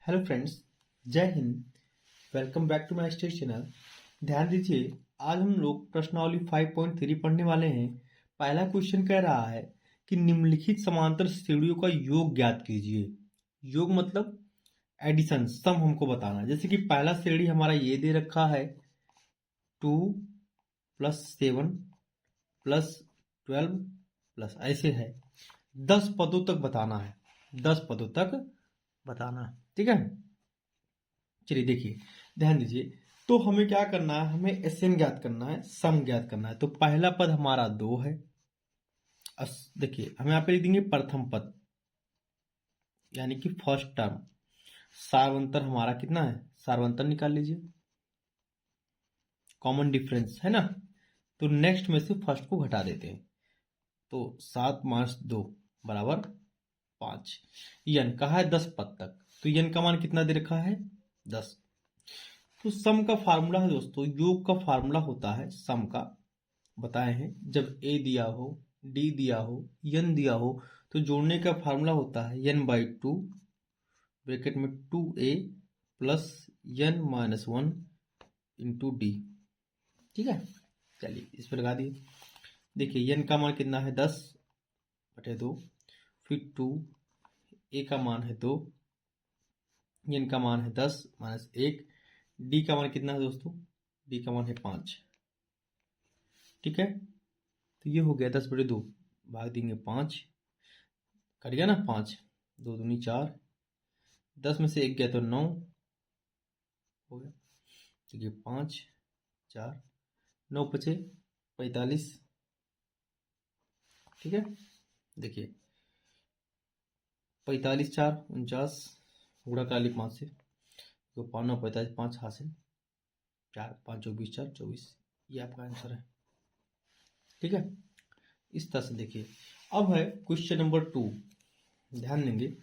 Hello friends, जय हिंद। Welcome back to my channel. ध्यान दीजिए, आज हम लोग प्रश्नावली 5.3 पढ़ने वाले हैं। पहला क्वेश्चन कह रहा है कि निम्नलिखित समांतर श्रेणियों का योग ज्ञात कीजिए। योग मतलब एडिशन, सम हमको बताना है। जैसे कि पहला श्रेणी हमारा ये दे रखा है 2 + 7 + 12 प्लस ऐसे है। 10 पदों तक बताना है, 10 पदों तक बताना है। ठीक है, चलिए देखिए, ध्यान दीजिए। तो हमें क्या करना है, हमें एसएन ज्ञात करना है, सम ज्ञात करना है। तो पहला पद हमारा 2 है। देखिए, हम यहाँ पे लिख देंगे प्रथम पद, यानी कि फर्स्ट टर्म। सारवंतर हमारा कितना है, सारवंतर निकाल लीजिए, कॉमन डिफरेंस है ना। तो नेक्स्ट में से फर्स्ट को घटा देते हैं। तो 7 - 2 बराबर 5। यन कहा है 10 पद तक, तो यन का मान कितना दे रखा है, 10। तो सम का फार्मूला है दोस्तों, योग का फार्मूला होता है सम का, बताए हैं। जब ए दिया हो, डी दिया हो, यन दिया हो, तो जोड़ने का फार्मूला होता है n/2 ब्रैकेट में 2a plus n-1 into d. ठीक है, चलिए इस पर लगा दिए। देखिए n का मान कितना है, 10/2, फिर 2, a का मान है 2, n का मान है 10 - 1, डी का मान कितना है दोस्तों, डी का मान है 5। ठीक है, तो ये हो गया 10/2, भाग देंगे 5, कट गया ना 5, 2 दूनी 4, 10 में से 1 गया तो 9 हो गया। देखिए 5 4 9 × 5 = 45। ठीक है, देखिए 45 4 49, गुणा करा ली 5 से, तो 5 9 45, 5 हासिल, 4 5 24 4 24, ये आपका आंसर है। ठीक है, इस तरह से देखिए। अब है क्वेश्चन नंबर 2, ध्यान देंगे।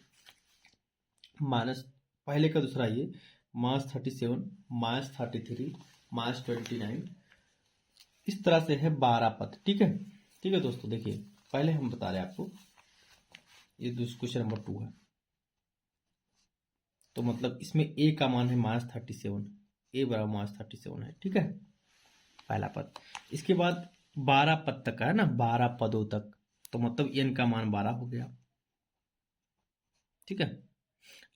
माइनस, पहले का दूसरा ये -37 -33 -29, इस तरह से है 12 पद। ठीक है, ठीक है दोस्तों, देखिए पहले हम बता रहे हैं आपको, ये क्वेश्चन नंबर 2 है। तो मतलब इसमें ए का मान है -37, ए बराबर -37 है। ठीक है, पहला पद। इसके बाद 12 पद तक का है ना, 12 पदों तक, तो मतलब एन का मान 12 हो गया। ठीक है,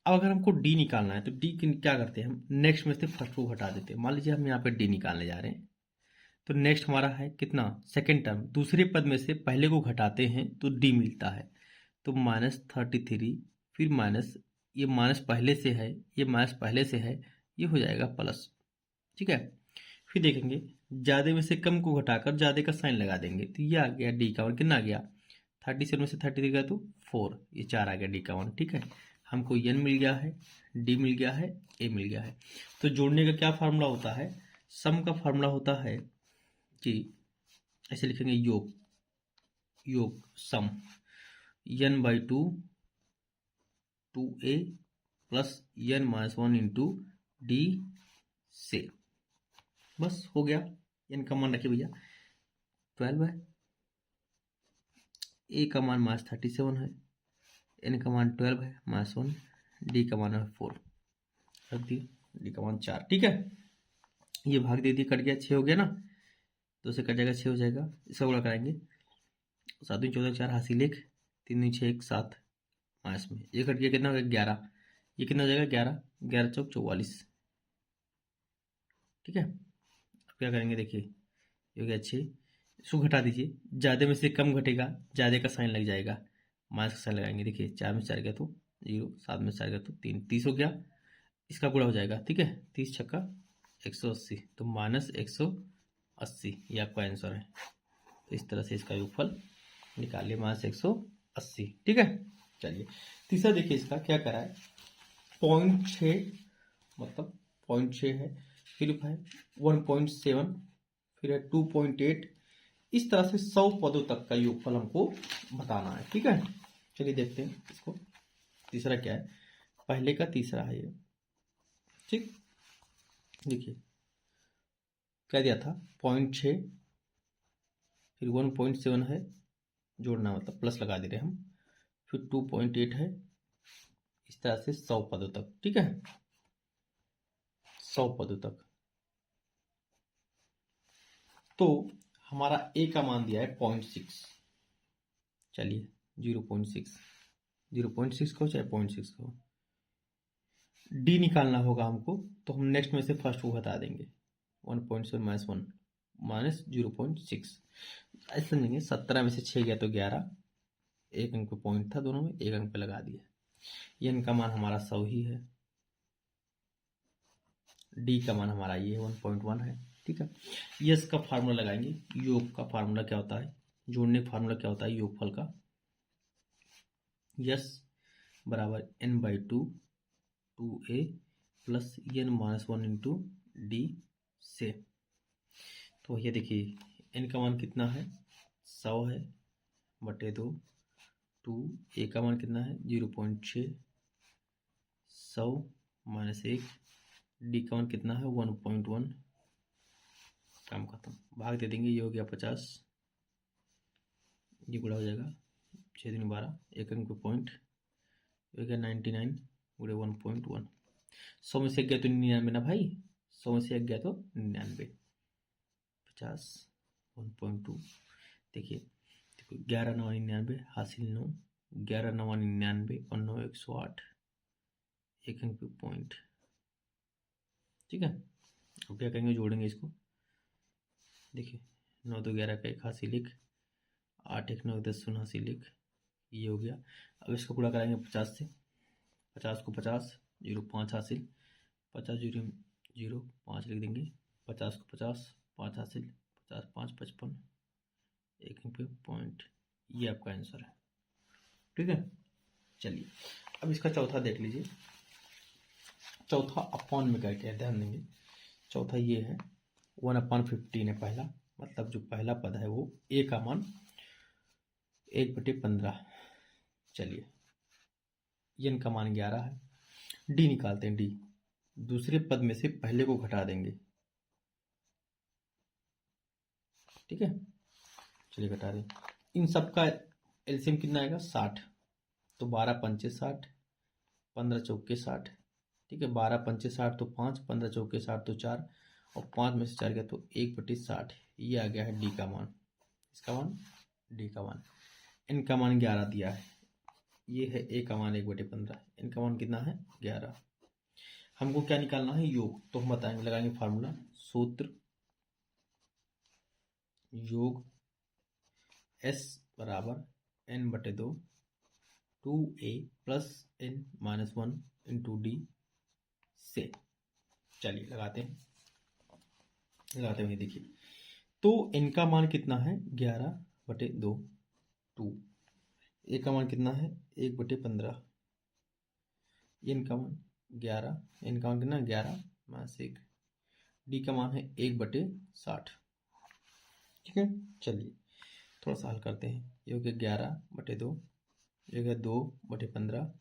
अब अगर हमको डी निकालना है, तो डी क्या करते हैं हम, नेक्स्ट में से फर्स्ट को घटा देते हैं। मान लीजिए हम यहाँ पे डी निकालने जा रहे हैं, तो नेक्स्ट हमारा है कितना, सेकेंड टर्म, दूसरे पद में से पहले को घटाते हैं तो डी मिलता है। तो -33, फिर माइनस, ये माइनस पहले से है, ये माइनस पहले से है, ये हो जाएगा प्लस। ठीक है, फिर देखेंगे ज्यादा में से कम को घटाकर ज्यादा का साइन लगा देंगे, तो ये आ गया डी का वन, कितना आ गया 37 में से 33 गया तो 4, ये 4 आ गया डी का वन। ठीक है, हमको एन मिल गया है, डी मिल गया है, ए मिल गया है। तो जोड़ने का क्या फार्मूला होता है, सम का फार्मूला होता है कि ऐसे लिखेंगे, योग, योग सम n/2 2a plus n-1 into d से, बस हो गया। n का मान रखिए भैया 12 है, a का मान -37 है, n का मान 12 है -1, d का मान है 4, रख दिए, d का मान 4। ठीक है, ये भाग दे दिए, कट गया, 6 हो गया ना, 2 से कट जाएगा, 6 हो जाएगा। इसका गुणा कराएंगे, 7 दूनी 14, 4 हासिल 1, 3 दूनी 6 1 7, माइनस में ये कट गया, कितना हो गया 11, ये कितना हो जाएगा 11, 11 चौक 44। ठीक है, अब क्या करेंगे, देखिए ये हो गया 6, इसको घटा दीजिए, ज़्यादा में से कम घटेगा, ज़्यादा का साइन लग जाएगा, माइनस का साइन लगाएंगे। देखिए 4 में से 4 गया तो 0, 7 में से 4 गया तो 3, 30 हो गया, इसका गुणा हो जाएगा। ठीक है, 30 छक्का 180, तो -180, ये आपका आंसर है। तो इस तरह से इसका योगफल निकालिए, -180। ठीक है, चलिए तीसरा देखिए, इसका क्या करा है, 0.6, मतलब 0.6 है, फिर है 1.7, फिर है 2.8, इस तरह से 100 पदों तक का योगफल हमको बताना है। ठीक है, चलिए देखते हैं इसको। तीसरा क्या है, पहले का तीसरा है ये। ठीक, देखिए क्या दिया था, 0.6, फिर 1.7 है, जोड़ना मतलब प्लस लगा दे रहे हम, फिर 2.8 है, इस तरह से 100 पदों तक, ठीक है, 100 पदों तक। तो हमारा ए का मान दिया है 0.6, चलिए 0.6, 0.6 को चाहे 0.6 को डी निकालना होगा हमको, तो हम नेक्स्ट में से फर्स्ट को घटा देंगे। 1.7 माइनस 1 माइनस 0.6, ऐसे समझेंगे 17 में से 6 गया तो 11, एक अंक पे पॉइंट था दोनों में, एक अंक पे लगा दिया। एन का मान हमारा 100 ही है, डी का मान हमारा ये 1.1 है, ठीक है। यस का फार्मूला लगाएंगे, योग का फार्मूला क्या होता है, जोड़ने का फार्मूला क्या होता है योगफल का, यस बराबर n/2 2a plus n-1 into d से। तो ये देखिए n का मान कितना है 100 है बटे 2, 2a का मान कितना है 0.6, 100 माइनस 1, डी का मान कितना है 1.1, काम खत्म, भाग दे देंगे, ये हो गया 50, ये गुणा हो जाएगा 6 दूनी 12, एक अंक पे पॉइंट, ये हो गया 99 गुणे 1.1। 100 में से 1 गया तो 99 ना भाई, 100 में से 1 गया तो 99, 50 1.2, देखिए देखो 11 9 99 हासिल 9, 11 9 99 और 9 108, एक अंक पे पॉइंट, ठीक है। अब क्या करेंगे, जोड़ेंगे इसको, देखिए 9 2 11 का 1 हासिल 1, 8 1 9 10 0 हासिल 1, ये हो गया। अब इसको पूरा कराएंगे 50 से, 50 को 50 0.5 हासिल, 50 0 0 5 लिख देंगे, 50 को 50 5 हासिल, 50 5 55, एक अंक पे पॉइंट, ये आपका आंसर है, ठीक है। चलिए अब इसका चौथा देख लीजिए, चौथा अपॉन में करके ध्यान देंगे, चौथा ये है 1/15 है पहला, मतलब जो पहला पद है वो ए का मान 1/15, चलिए एन का मान 11 है, डी निकालते हैं, डी दूसरे पद में से पहले को घटा देंगे, ठीक है, चलिए घटा दें, इन सब का एलसीएम कितना आएगा 60, तो 12 पंचे 60, 15 चौके 60, ठीक है, 12 पंचे 60 तो 5, 15 चौके 60 तो 4, और 5 में से 4 गया तो 1/60, ये आ गया है डी का मान, इसका मान डी का मान। एन का मान 11 दिया है, ये है ए का मान 1/15, एन का मान कितना है 11, हमको क्या निकालना है योग, तो हम बताएंगे, लगाएंगे फार्मूला, सूत्र योग s बराबर n/2 2a plus n-1 into d से। चलिए लगाते हैं, देखिए तो n का मान कितना है 11/2, 2, ए का मान कितना है 1/15, एन का मान 11, एन का मान कितना 11 माइनस 1, डी का मान है 1/60, ठीक है। चलिए थोड़ा सा हल करते हैं, ये हो गया 11/2, ये हो गया 2/15,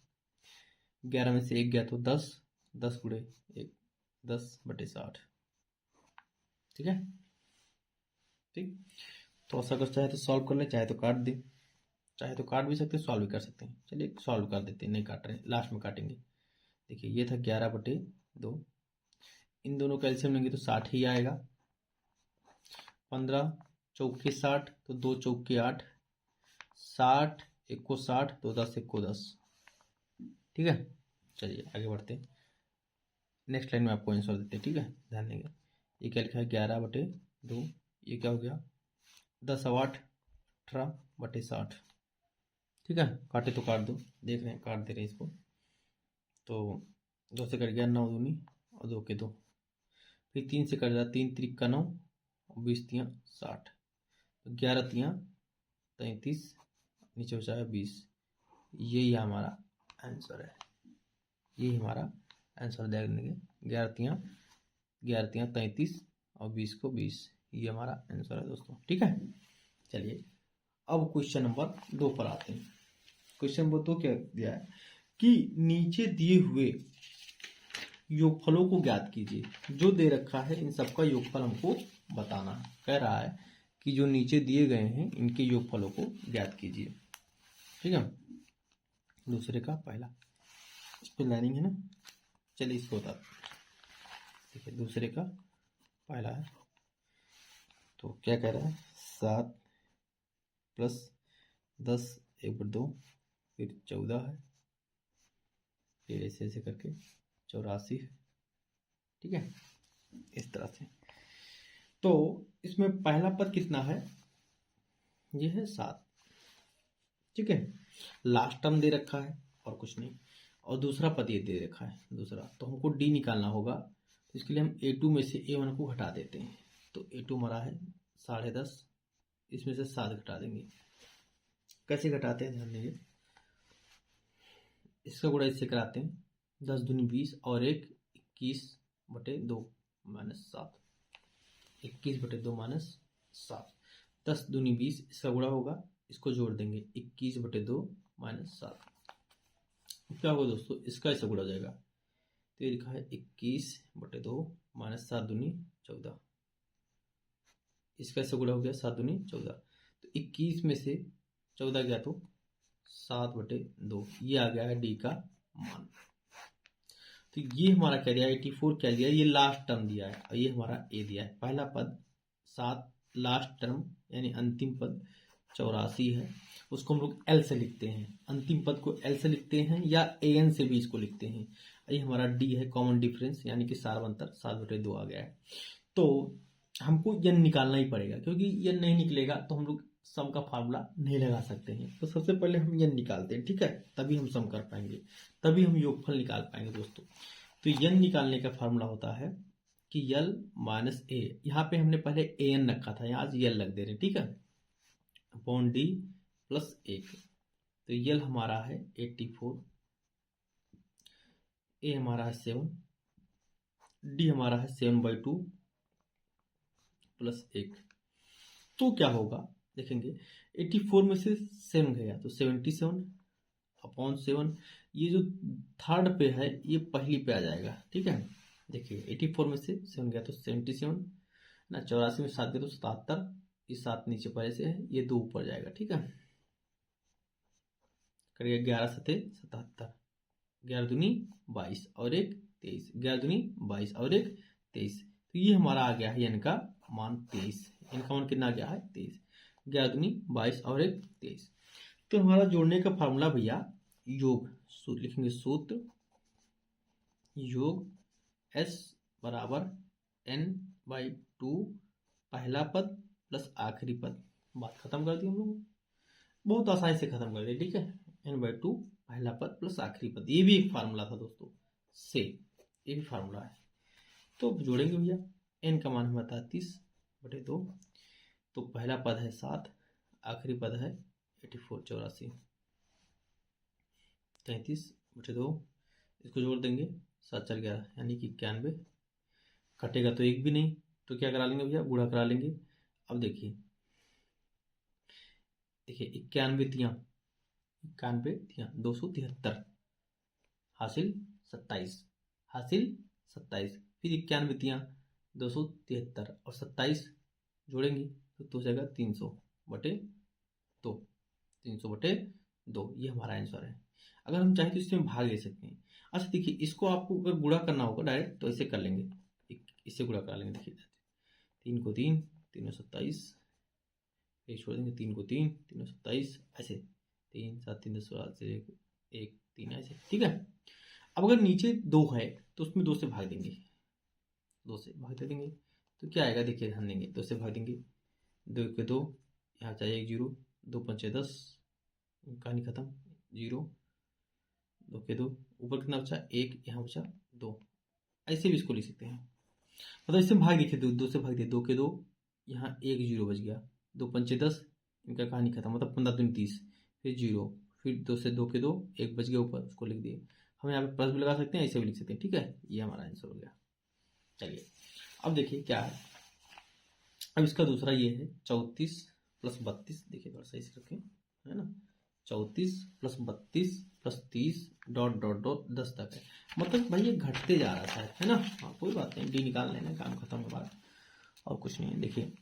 11 में से 1 गया तो 10, 10 गुणे 1 10/60, ठीक है, ठीक। थोड़ा सा अगर चाहे तो सॉल्व कर ले, चाहे तो काट दे, चाहे तो काट भी सकते हैं, सॉल्व भी कर सकते हैं, चलिए सॉल्व कर देते हैं, नहीं काट रहे हैं, लास्ट में काटेंगे। देखिए ये था 11/2, इन दोनों का एलसीएम लेंगे तो 60 ही आएगा, 15 चौके 60 तो 2 चौके 8, 60 1 को 60 तो 10 1 को 10, ठीक है। चलिए आगे बढ़ते हैं, नेक्स्ट लाइन में आपको आंसर देते हैं, ठीक है, ध्यान देंगे। ये क्या लिखा है 11/2, ये क्या हो गया 10 और 8 18/60, ठीक है, काटे तो काट दो, देख रहे हैं काट दे रहे हैं इसको, तो 2 से कट गया 9 दूनी और 2 के 2, फिर 3 से कट जाता 3 3 का 9 और 20 3 60, तो 11 3 33, नीचे बचा है 20, यही हमारा आंसर है, यही हमारा आंसर दे देंगे, 11 3 33 और 20 को 20, ये हमारा आंसर है दोस्तों, ठीक है। चलिए अब क्वेश्चन नंबर 2 पर आते हैं। क्वेश्चन नंबर 2 क्या दिया है कि नीचे दिए हुए योगफलों को ज्ञात कीजिए, जो दे रखा है इन सबका योगफल हमको बताना है, कह रहा है कि जो नीचे दिए गए हैं इनके योगफलों को ज्ञात कीजिए, ठीक है। दूसरे का पहला, इस पे लाइनिंग है ना। चलिए इसको बता देखिए, दूसरे का पहला है तो क्या कह रहा है, 7 + 10 1/2, फिर 14 है, फिर ऐसे ऐसे करके 84 है। ठीक है, इस तरह से। तो इसमें पहला पद कितना है, ये है 7। ठीक है, लास्ट टर्म दे रखा है और कुछ नहीं, और दूसरा पद ये दे रखा है दूसरा, तो हमको डी निकालना होगा। तो इसके लिए हम A2 में से A1 को हटा देते हैं। तो A2 हमारा है 10.5, इसमें से 7 घटा देंगे। कैसे घटाते हैं ध्यान देंगे, इसका गुणा इससे कराते हैं, 10 दूनी 20 और 1 21/2 -7, 21/2 -7, 10 दूनी 20, इसका गुणा होगा, इसको जोड़ देंगे 21/2 -7। क्या होगा दोस्तों, इसका ऐसा गुणा हो जाएगा। तो ये लिखा है 21/2 -7 दूनी 14, इसका ऐसा गुणा हो गया 7 दूनी 14। तो 21 में से 14 गया तो 7/2, ये आ गया है डी का मान। तो ये हमारा क्या दिया, 84 क्या दिया, ये लास्ट टर्म दिया है, और ये हमारा ए दिया है। पहला पद 7, लास्ट टर्म यानी अंतिम पद 84 है, उसको हम लोग एल से लिखते हैं। अंतिम पद को एल से लिखते हैं या एन से भी इसको लिखते हैं। ये हमारा डी है, कॉमन डिफरेंस यानी कि सार्वंतर 7/2 आ गया है। तो हमको यन निकालना ही पड़ेगा, क्योंकि यन नहीं निकलेगा तो हम लोग सम का फार्मूला नहीं लगा सकते हैं। तो सबसे पहले हम यन निकालते हैं, ठीक है, तभी हम सम कर पाएंगे, तभी हम योगफल निकाल पाएंगे दोस्तों। तो यन निकालने का फार्मूला होता है कि यल माइनस ए, यहाँ पे हमने पहले ए एन रखा था, यहाँ यल रख दे रहे हैं, ठीक है, अपॉन डी प्लस 1। तो यल हमारा है 84, ए हमारा है 7, डी हमारा है 7/2 प्लस 1। तो क्या होगा देखेंगे, 84 में से 7 गया तो 77 अपॉन 7। ये जो थर्ड पे है ये पहली पे आ जाएगा, ठीक है। देखिए 84 में से 7 गया तो 77 ना, 84 में 7 गया तो 77, ये 7 नीचे पहले से है, ये 2 ऊपर जाएगा, ठीक है। करिए 11 7 77, 11 दूनी 22 और 1 23, 11 दूनी 22 और 1 23। तो ये हमारा आ गया है इनका मान 23। इनका मान कितना आ गया है 23, 11 दूनी 22 और 1 23। तो हमारा जोड़ने का फार्मूला भैया योग, लिखेंगे सूत्र योग S बराबर n/2 पहला पद प्लस आखिरी पद। बात खत्म कर दी हम लोग, बहुत आसानी से खत्म कर दिया, ठीक है। n/2 पहला पद प्लस आखिरी पद, ये भी एक फार्मूला था दोस्तों से, ये भी फार्मूला है। तो जोड़ेंगे भैया, n का मान हमारा 33/2, तो पहला पद है 7, आखिरी पद है 84 33/2, इसको जोड़ देंगे 7 4 11 यानी कि 91, कटेगा तो एक भी नहीं, तो क्या करा लेंगे भैया, गुणा करा लेंगे। अब देखिए 91 273 हासिल 27, हासिल 27, फिर 91 273 और 27 जोड़ेंगे तो जाएगा 300/2, 300/2, ये हमारा आंसर है। अगर हम चाहें तो इसमें भाग ले सकते हैं। अच्छा देखिए, इसको आपको अगर गुणा करना होगा डायरेक्ट तो ऐसे कर लेंगे, इससे गुणा करा लेंगे। देखिए 3 को 3 327, एक छोड़ देंगे, 3 को 3 327, ऐसे 3 7 3 10 16 से 1 3 ऐसे, ठीक है। अब अगर नीचे 2 है तो उसमें 2 से भाग देंगे, 2 से भाग दे देंगे तो क्या आएगा, देखिए ध्यान देंगे, 2 से भाग देंगे, 2 के 2, यहाँ चाहिए 1 0, 2 5 10, कहानी खत्म, 0, 2 के 2, ऊपर कितना बचा 1, यहाँ बचा 2, ऐसे भी इसको लिख सकते हैं। मतलब इससे भाग देखिए, 2 से भाग दिए, 2 के 2, यहाँ 1 0 बच गया, 2 5 10, इनका कहानी खत्म, मतलब 15 दूनी 30, फिर 0, फिर 2 से 2 के 2, 1 बच गया ऊपर, उसको लिख दिए। हम यहाँ पे प्लस भी लगा सकते हैं, ऐसे भी लिख सकते हैं, ठीक है। ये हमारा आंसर हो गया। चलिए अब देखिए क्या है, अब इसका दूसरा ये है 34 + 32, देखिए थोड़ा सही से रखें, है ना, 34 + 32 + 30 ... 10 तक है, मतलब भाई ये घटते जा रहा है ना। हाँ कोई बात नहीं, डी निकाल लेना, काम खत्म हमारा, और कुछ नहीं है। देखिए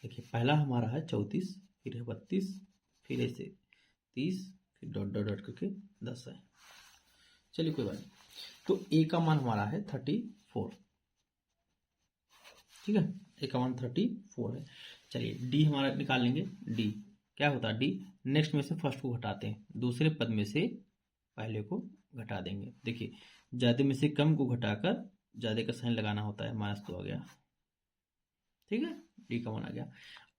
देखिए पहला हमारा है 34, फिर है 32, फिर ऐसे 30, फिर डॉट डॉट डॉट करके 10 है। चलिए कोई बात नहीं। तो ए का मान हमारा है 34, ठीक है, ए का मान 34 है। चलिए डी हमारा निकाल लेंगे। डी क्या होता है? डी नेक्स्ट में से फर्स्ट को घटाते हैं, दूसरे पद में से पहले को घटा देंगे। देखिए ज्यादा में से कम को घटाकर ज्यादा का साइन लगाना होता है, -2 आ गया, ठीक है, डी का मान आ गया।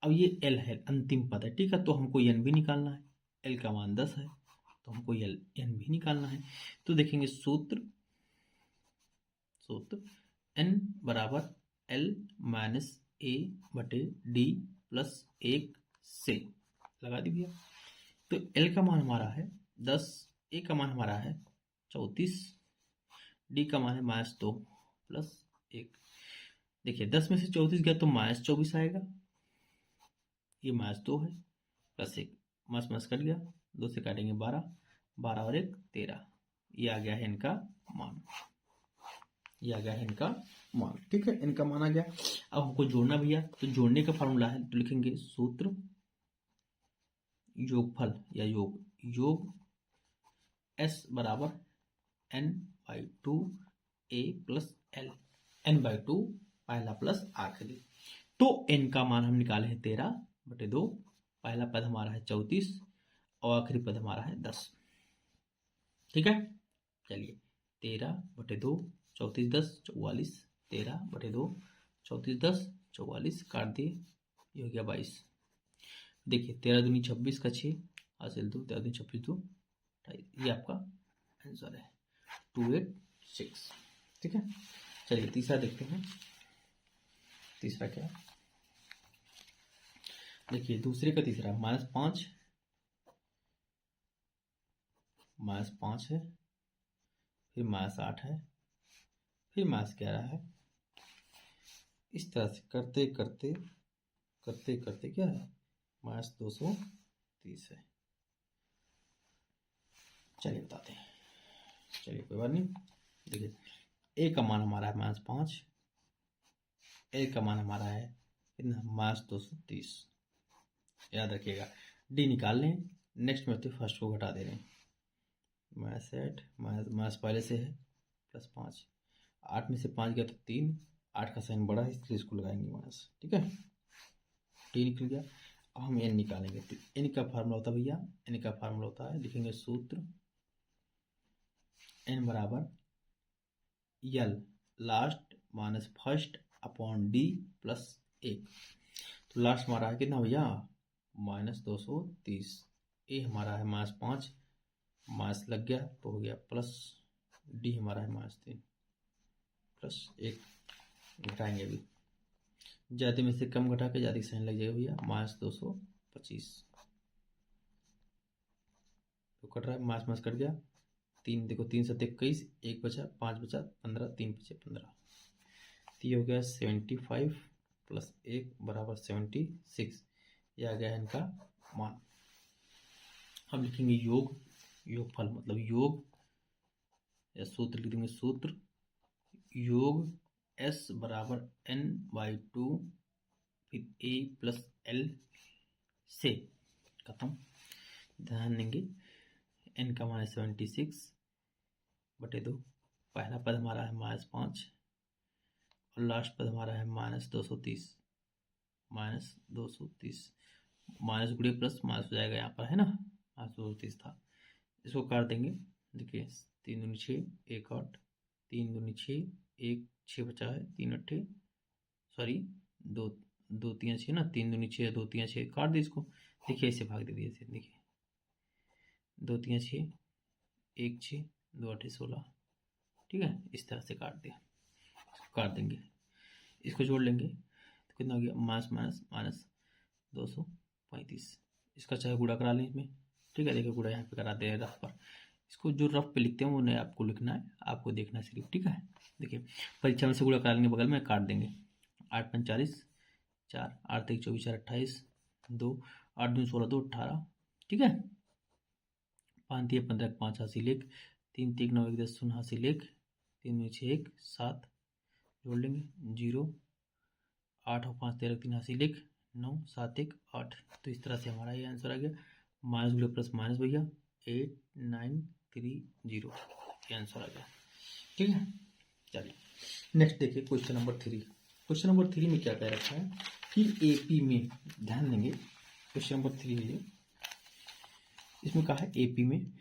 अब ये एल है, अंतिम पद है, ठीक है, तो हमको एन भी निकालना है। एल का मान 10 है तो हमको एन भी निकालना है। तो देखेंगे सूत्र एन बराबर एल माइनस ए बटे डी प्लस 1 से लगा दी भैया। तो एल का मान हमारा है 10, ए का मान हमारा है 34, डी का मान है -2 प्लस 1। देखिए 10 में से 34 गया तो -24 आएगा, ये -2 है प्लस 1, मास कट गया, 2 से काटेंगे 12, 12 और 1 13, ये आ गया है इनका मान, ये आ गया है इनका मान, ठीक है, इनका मान आ गया। अब हमको जोड़ना भैया, तो जोड़ने का फॉर्मूला है, तो लिखेंगे सूत्र योगफल या योग S बराबर n/2 a plus L, n/2 पहला प्लस आखिरी। तो n का मान हम निकाले हैं 13/2, पहला पद हमारा है 34 और आखिरी पद हमारा है 10, ठीक है। चलिए 13/2, 34 10 44, 13/2 34 10 44 काट दिए, ये हो गया 22। देखिए 13 दूनी 26 का 6 हासिल 2, 13 दूनी 26 2 28, ये आपका आंसर है 286, ठीक है। चलिए तीसरा देखते हैं, तीसरा क्या है? देखिए दूसरे का तीसरा -5 है, फिर -8 है, फिर -11 है। इस तरह से करते करते करते करते क्या है, -230 है। चलिए बताते हैं, चलिए कोई बात नहीं। देखिए ए का मान हमारा है -5, ए का मान हमारा है कितना, -230, याद रखिएगा। डी निकाल लें, नेक्स्ट में तो फर्स्ट को घटा दे रहे हैं, -8 माइनस पहले से है +5, 8 में से 5 गया तो 3, 8 का साइन बड़ा है इसलिए इसको लगाएंगे माइनस, ठीक है, टी निकल गया। अब हम एन निकालेंगे, तो एन का फार्मूला होता है भैया, एन का फार्मूला होता है, लिखेंगे सूत्र एन बराबर l last minus first upon d plus 1। तो लास्ट हमारा है कितना भैया, -230, ए हमारा है -5, माइनस लग गया तो हो गया प्लस, डी हमारा है -3 प्लस 1, घटाएंगे अभी, ज्यादा में से कम घटा के ज्यादा साइन लग जाएगा भैया, -225, तो कट रहा है, मास कट गया, 3 देखो 3 7 21, 1 बचा, 5 बचा, 15, 3 बचे 15, तो ये हो गया 75 प्लस 1 बराबर 76, ये आ गया है इनका मान। अब लिखेंगे योगफल, मतलब योग या सूत्र लिख देंगे, सूत्र योग S बराबर n/2 फिर a प्लस एल से खत्म। ध्यान देंगे n का मान है 76/2, पहला पद हमारा है -5 और लास्ट पद हमारा है -230, माइनस गुड़े प्लस माइनस हो जाएगा यहाँ पर, है ना, -230 था, इसको काट देंगे। देखिए 3 दूनी 6, 1 8, 3 दूनी 6, 1 6 बचा है, 3 8 सॉरी 2 2 3 6 ना, 3 दूनी 6 2 3 6, काट दे इसको। देखिए ऐसे भाग दे दिए ऐसे, देखिए 2 3 6 1 6 2 8 16, ठीक है, इस तरह से काट दिया, इसको काट देंगे, इसको जोड़ लेंगे तो कितना हो गया, माइनस 235, इसका चाहे गुणा करा लें इसमें, ठीक है। देखिए गुणा यहाँ पे करा दे रहे रफ पर, इसको जो रफ पे लिखते हैं वो नहीं आपको लिखना है, आपको देखना है सिर्फ, ठीक है। देखिए परीक्षा में से गुणा करा लेंगे, बगल में काट देंगे, 8 5 40, 4 8 1 24 4 28, 2 8 2 16 2 18, ठीक है, 5 3 15 5 हासिल 1, 3 3 9 1 10 0 हासिल 1, 3 2 6 1 7, जोड़ लेंगे 0 8 और 5 13 3 हासिल 1 9 7 1 8, तो इस तरह से हमारा ये आंसर आ गया माइनस गुड़े प्लस माइनस भैया 8930 ये आंसर आ गया। ठीक है, चलिए नेक्स्ट देखिए क्वेश्चन नंबर 3। क्वेश्चन नंबर 3 में क्या कह रखा है कि एपी में, ध्यान देंगे क्वेश्चन नंबर 3 है, इसमें कहा है एपी में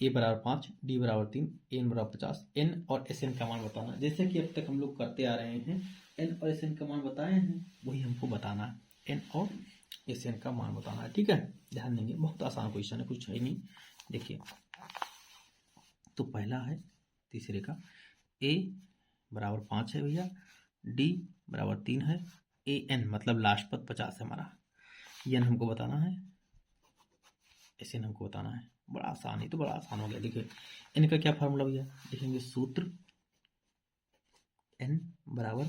ए बराबर 5, डी बराबर 3, एन बराबर 50, एन और एस एन का मान बताना। जैसे कि अब तक हम लोग करते आ रहे हैं, एन और एस एन का मान बताए हैं, वही हमको बताना है, एन और एस एन का मान बताना है। ठीक है, ध्यान देंगे, बहुत आसान क्वेश्चन है, कुछ है नहीं। देखिए तो पहला है तीसरे का, ए बराबर 5 है भैया, डी बराबर 3 है, ए एन मतलब लास्ट पद 50 है हमारा, एन हमको बताना है, एस एन हमको बताना है। बड़ा आसान, ही तो बड़ा आसान हो गया। देखिए एन का क्या फार्मूला भैया, देखेंगे सूत्र, एन बराबर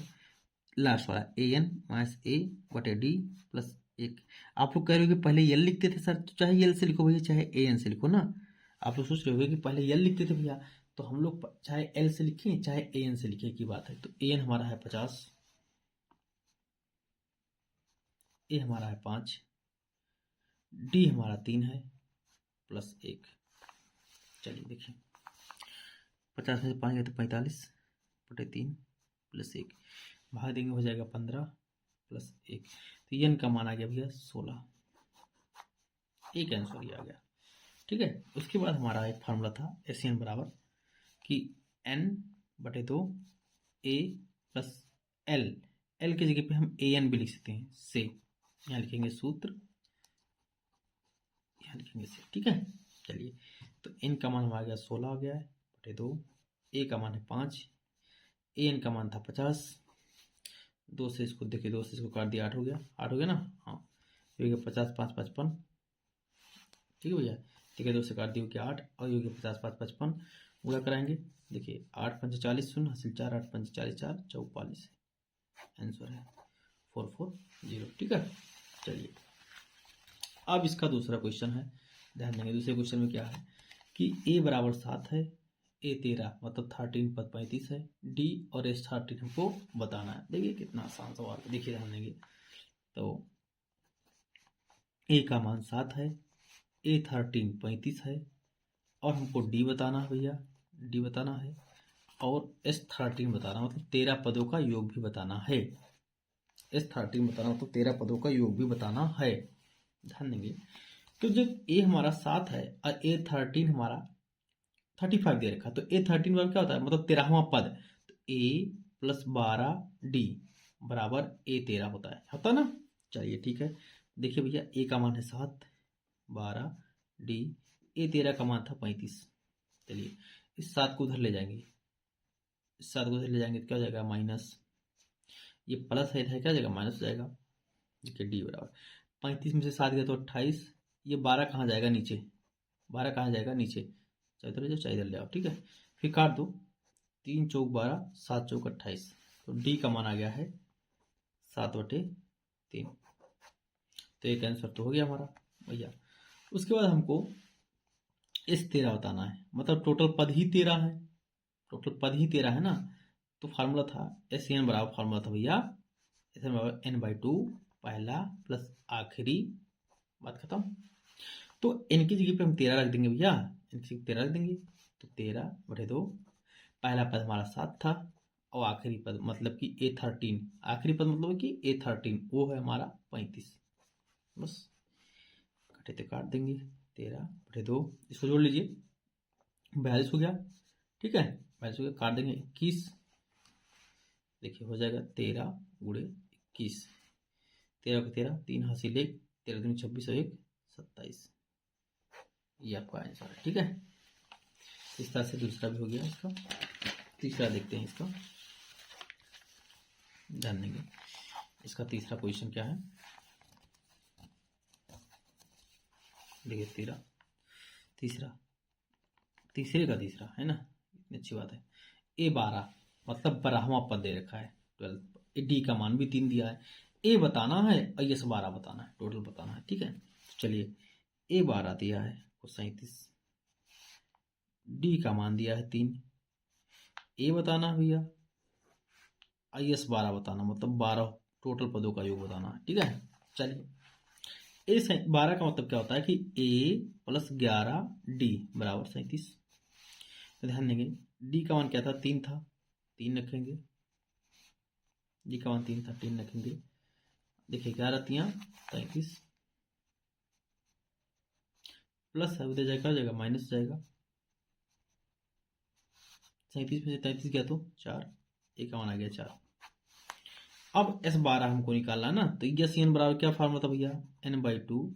लास्ट वाला ए एन माइनस ए बटे डी प्लस 1। आप लोग कह रहे हो कि पहले यल लिखते थे सर, तो चाहे यल से लिखो भैया चाहे ए एन से लिखो ना। आप लोग सोच रहे हो कि पहले यल लिखते थे भैया, तो हम लोग चाहे एल से लिखें चाहे ए एन से लिखे की बात है। तो ए एन हमारा है 50, ए हमारा है 5, डी हमारा 3 है प्लस 1। चलिए देखिए 50 में से 5 गए तो 45 बटे 3 प्लस 1, भाग देंगे हो जाएगा 15 प्लस 1। तो एन का मान आ गया भैया 16, एक आंसर ये आ गया। ठीक है, उसके बाद हमारा एक फार्मूला था एस एन बराबर कि एन बटे 2 ए प्लस एल, एल की जगह पे हम ए एन भी लिख सकते हैं, से यहाँ लिखेंगे सूत्र, यहाँ लिखेंगे से। ठीक है, चलिए तो एन का मान हमारा गया 16 हो गया है बटे 2, ए का मान है 5, ए एन का मान था 50, 2 से इसको देखिए, 2 से इसको काट दिया 8 हो गया, 8 हो गया ना, हाँ ये हो गया 50 5 55। ठीक है भैया, ठीक है 2 से काट दिया क्या 8, और ये हो गया 50 5 55, गुणा कराएंगे, देखिए 8 5 40 शून्य हासिल 4, 8 5 40 4 44, आंसर है 440। ठीक है, चलिए अब इसका दूसरा क्वेश्चन है, ध्यान देंगे दूसरे क्वेश्चन में क्या है कि ए बराबर 7 है, ए 13 मतलब 13 पद 35 है, डी और एस 13 हमको बताना है। देखिए कितना आसान सवाल है, देखिए ध्यान देंगे तो ए का मान 7 है, ए 13 35 है, और हमको डी बताना है भैया, डी बताना है, और एस 13 बताना मतलब 13 पदों का योग भी बताना है। एस 13 बताना मतलब 13 पदों का योग भी बताना है। ध्यान देंगे तो जब ए हमारा 7 है और ए 13 हमारा 35 दे रखा, तो ए 13 बार क्या होता है मतलब 13वां पद, तो ए प्लस 12 डी बराबर ए 13 होता ना। चलिए ठीक है, देखिए भैया ए का मान है 7, 12 डी, ए 13 का मान था 35। चलिए इस 7 को उधर ले जाएंगे, इस 7 को उधर ले जाएंगे तो क्या हो जाएगा माइनस, ये प्लस है क्या हो जाएगा माइनस हो जाएगा। देखिए डी बराबर 35 में से 7 गया तो 28, ये 12 कहाँ जाएगा नीचे, 12 कहाँ जाएगा नीचे, चाहे इधर जाओ चाहे इधर ले आओ। ठीक है, फिर काट दो, 3 चौक 12 7 चौक 28, तो डी का मान आ गया है 7/3। तो एक आंसर तो हो गया हमारा भैया। उसके बाद हमको एस 13 बताना है, मतलब टोटल पद ही 13 है, टोटल पद ही 13 है ना। तो फार्मूला था एस एन बराबर, फार्मूला था भैया एस एन बराबर n/2 पहला प्लस आखिरी, बात खत्म। तो n की जगह पे हम 13 रख देंगे भैया, n की जगह 13 रख देंगे, तो 13/2, पहला पद हमारा 7 था, और आखिरी पद मतलब कि A13, आखिरी पद मतलब कि A13 वो है हमारा 35। बस कटे तो काट देंगे, 13/2 इसको जोड़ लीजिए 42 हो गया। ठीक है 42 हो गया, काट देंगे 21, देखिए हो जाएगा 13 गुणे 21, 13 को 13 3 हासिल 1, 13 दूनी 26 और 1 27, ये आपका आंसर है। ठीक है, इस तरह से दूसरा भी हो गया इसका। तीसरा देखते हैं इसका, ध्यान देंगे इसका तीसरा क्वेश्चन क्या है। देखिए तीसरे का तीसरा है ना, इतनी अच्छी बात है। A12 मतलब 12वां पद दे रखा है 12, डी का मान भी 3 दिया है, ए बताना है और यस 12 बताना है, टोटल बताना है। ठीक है, चलिए A12 दिया है 37, डी का मान दिया है 3, ए बताना भैया, आई एस 12 बताना मतलब 12 टोटल पदों का योग बताना है। ठीक है, चलिए 12 का मतलब क्या होता है कि a प्लस 11d बराबर 37। तो ध्यान देंगे d का मान क्या था, 3 था, 3 रखेंगे। d का मान 3 था, 3 रखेंगे। देखिए 11 3 37 प्लस है, उधर जाएगा जाएगा माइनस जाएगा। 37 में से 33 गया तो 4, a का मान आ गया 4। अब S12 हमको निकालना ना, तो यस एन बराबर क्या फॉर्मूला था भैया, n/2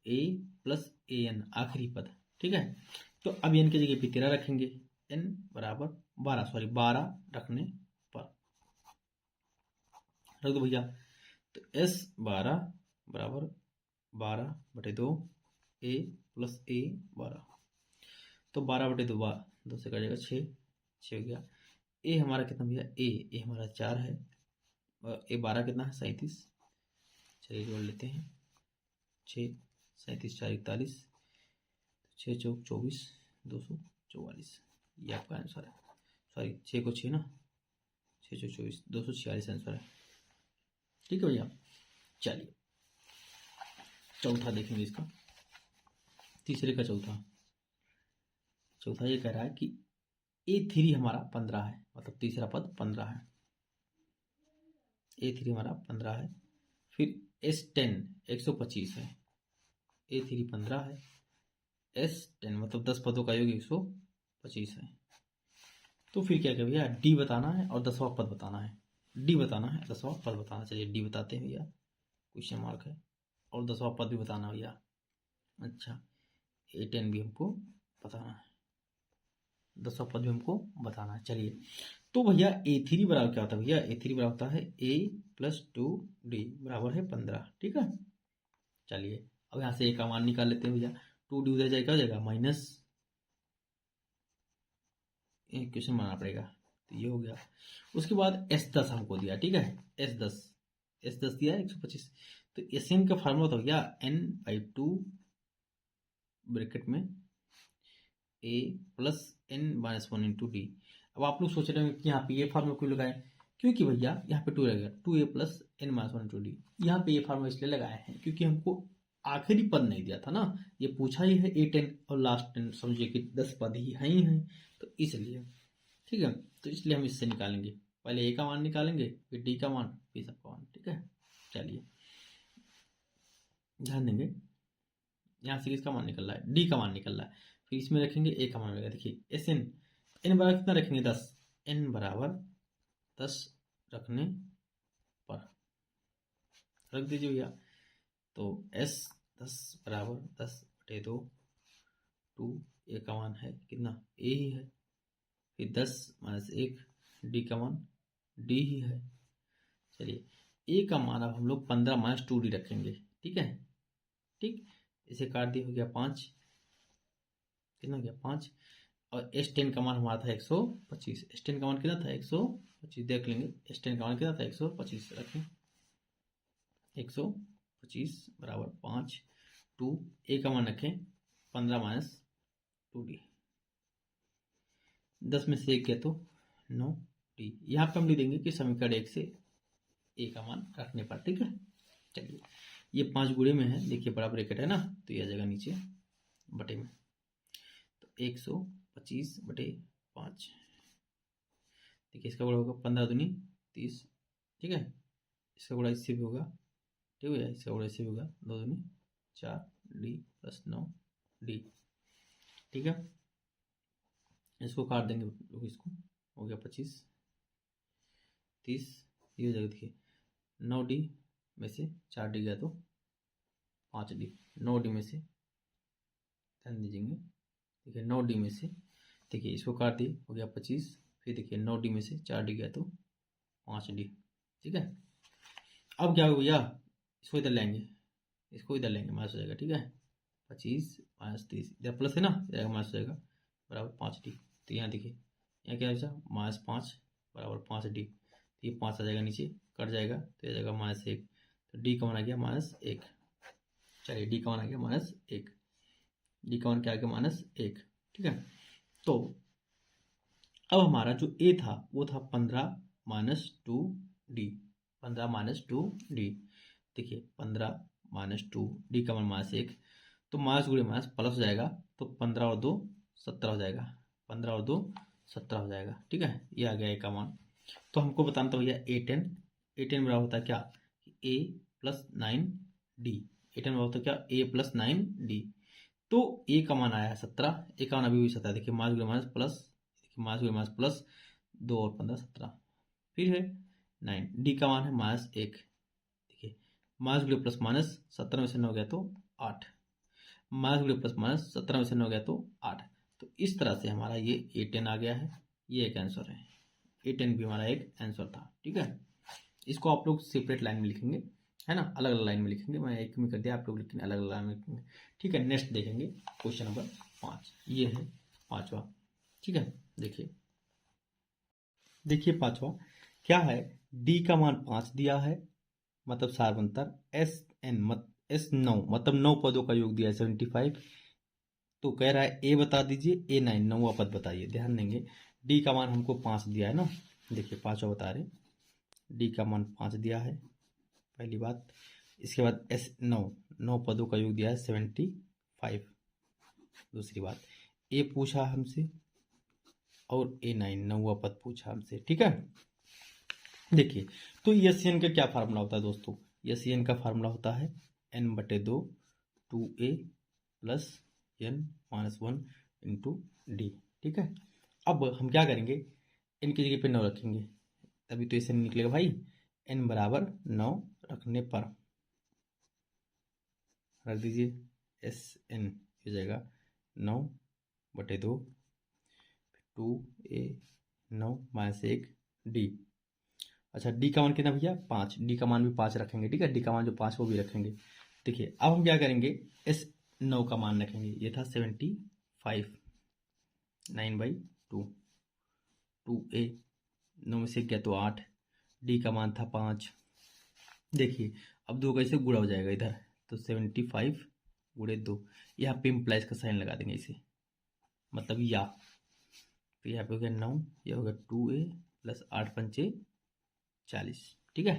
a plus a N आखिरी पद। ठीक है, तो अब n की जगह पे 13 रखेंगे, n बराबर 12 रखने पर रख दो भैया। तो S12 बराबर 12/2 a प्लस a 12, तो 12/2 2 से कट जाएगा 6 हो गया। a हमारा कितना भैया, a हमारा 4 है, और a 12 कितना है 37। चलिए जोड़ लेते हैं, 6 37 4 41, 6 चौक 24 244, ये आपका आंसर है। सॉरी 6 को 6 ना, 6 चौक 24 246 आंसर है। ठीक है भैया। चलिए चौथा देखेंगे इसका, तीसरे का चौथा ये कह रहा है कि A3 हमारा 15 है, मतलब तीसरा पद 15 है। A3 हमारा 15 है, फिर S10 125 है। A3 15 है, S10 मतलब 10 पदों का योग 125 है। तो फिर क्या भैया, D बताना है और 10वां पद बताना है। D बताना है, 10वां पद बताना। चलिए D बताते हैं भैया, क्वेश्चन मार्क है, और 10वां पद भी बताना भैया। अच्छा A10 भी हमको बताना है, 10वां पद भी हमको बताना है। चलिए तो भैया A3 बराबर क्या होता है भैया, A3 बराबर होता है a प्लस 2d बराबर है 15। ठीक है, चलिए अब यहाँ से a का मान निकाल लेते हैं भैया। 2d उधर जाएगा, जाएगा माइनस, क्वेश्चन बनाना पड़ेगा, तो ये हो गया। उसके बाद S10 हमको दिया। ठीक है, S10 दिया 125। तो Sn का फार्मूला तो भैया n/2 ब्रैकेट में a plus n-1 into D. अब आप लोग सोच रहे हैं कि यहाँ पे ये फार्मूला क्यों लगाए, क्योंकि भैया यहाँ पे 2 लगेगा, 2a plus n-1 into D. यहाँ पे ये फार्मूला इसलिए लगाए हैं क्योंकि हमको आखिरी पद नहीं दिया था ना, ये पूछा ही है A10 और लास्ट 10, समझिए कि 10 पद ही हैं, तो इसलिए। ठीक है, तो इसलिए हम इससे निकालेंगे, पहले a का मान निकालेंगे, फिर d का मान, फिर सबका मान। ठीक है, चलिए ध्यान देंगे, यहाँ से किसका मान निकल रहा है, d का मान निकल रहा है, फिर इसमें रखेंगे a का मान मिलेगा। देखिए Sn, n बराबर कितना रखेंगे 10, n बराबर 10 रखने पर रख दीजिए भैया। तो S10 बराबर 10/2, 2 a का मान है कितना, a ही है, फिर 10 माइनस 1, d का मान d ही है। चलिए a का मान अब हम लोग 15 माइनस 2d रखेंगे। ठीक है, ठीक, इसे काट दिया, हो गया 5, कितना हो गया 5, और S10 का मान हमारा था 125। S10 का मान कितना था 125, देख लेंगे S10 का मान कितना था 125, रखें 125 बराबर 5, 2 a का मान रखें 15 माइनस 2d, 10 में से 1 गया तो 9d। यहाँ पे हम लिख देंगे कि समीकरण 1 से a का मान रखने पर। ठीक है, चलिए ये 5 गुणे में है, देखिए बड़ा ब्रैकेट है ना, तो यह जगह नीचे बटे में, तो 125/5। देखिए इसका गुणा होगा 15 दूनी 30। ठीक है, इसका गुणा इससे भी होगा, ठीक है, इसका गुणा इससे भी होगा, 2 दूनी 4d प्लस 9d। ठीक है, इसको काट देंगे लोग, इसको हो गया 25 30, ये हो जाएगा। देखिए 9d में से 4d गया तो 5d, 9d में से, ध्यान दीजिएंगे, देखिए 9d में से, देखिए इसको काट दिए, हो गया 25, फिर देखिए 9d में से 4d गया तो 5d। ठीक है, अब क्या हो भैया, इसको इधर लेंगे, इसको इधर लेंगे, माइनस हो जाएगा। ठीक है, 25 माइनस 30, इधर प्लस है ना, जाएगा माइनस हो जाएगा, बराबर 5d। तो यहाँ देखिए, यहाँ क्या बचा, -5 बराबर 5d। तो ये 5 आ जाएगा नीचे, कट जाएगा, तो यह जाएगा -1, तो d का मान आ गया -1। चलिए d का मान आ गया -1, d का मान क्या आ गया -1। ठीक है, तो अब हमारा जो a था वो था 15 माइनस 2d, 15 माइनस 2d। देखिए 15 -2, डी का मान -1, तो माइनस गुणे माइनस प्लस हो जाएगा, तो 15 और 2 17 हो जाएगा, 15 और 2 17 हो जाएगा। ठीक है, ये आ गया ए का मान। तो हमको बताना था भैया A10 बराबर होता है क्या, A प्लस 9D। A10 बराबर होता है क्या, A प्लस 9D। तो ए का मान आया है 17, ए का मान अभी भी 17, देखिए माइनस गुणे माइनस प्लस, देखिए माइनस गुणे माइनस प्लस 2 और 15 17, फिर है 9, डी का मान है -1, देखिए माइनस गुणे प्लस माइनस 17 में से 9 गया तो 8, माइनस गुणे प्लस माइनस 17 में से 9 गया तो 8। तो इस तरह से हमारा ये A10 आ गया है, ये एक आंसर है। A10 भी हमारा एक आंसर था। ठीक है, इसको आप लोग सेपरेट लाइन में लिखेंगे, है ना, अलग अलग लाइन में लिखेंगे, मैं एक में कर दिया, आप लोग लिखेंगे अलग अलग लाइन में लिखेंगे। ठीक है, नेक्स्ट देखेंगे क्वेश्चन नंबर 5, ये है पांचवा। ठीक है, देखिए पांचवा क्या है, डी का मान 5 दिया है, मतलब सार्वंतर S9 मतलब 9 पदों का योग दिया है 75। तो कह रहा है ए बता दीजिए, A9 9वां पद बताइए। ध्यान देंगे, डी का मान हमको 5 दिया है ना, देखिए पांचवा बता रहे, डी का मान 5 दिया है, पहली बात। इसके बाद S9 पदों का योग दिया है 75। दूसरी बात, ए पूछा हमसे और A9 9वां पद पूछा हमसे। ठीक है, देखिए तो एन का क्या फार्मूला होता है दोस्तों, एन का फार्मूला होता है n/2 2a plus n-1 into d. ठीक है, अब हम क्या करेंगे, n की जगह पे 9 रखेंगे, तभी तो एन निकलेगा भाई। n बराबर 9 रखने पर रख दीजिए, एन हो जाएगा 9/2 2a 9 -1 डी। अच्छा, डी का मान कितना भैया 5, डी का मान भी 5 रखेंगे। ठीक है, डी का मान जो 5 वो भी रखेंगे। देखिए अब हम क्या करेंगे, S9 का मान रखेंगे, ये था 75, 9/2 2a 9 में से गया तो 8, डी का मान था 5। देखिए अब 2 कैसे गुणा हो जाएगा इधर, तो 75 गुणे 2, यहाँ पे इम्प्लाइज का साइन लगा देंगे इसे, मतलब या, तो यहाँ पे हो गया 9, यह हो गया 2a प्लस 8 पंचे 40। ठीक है,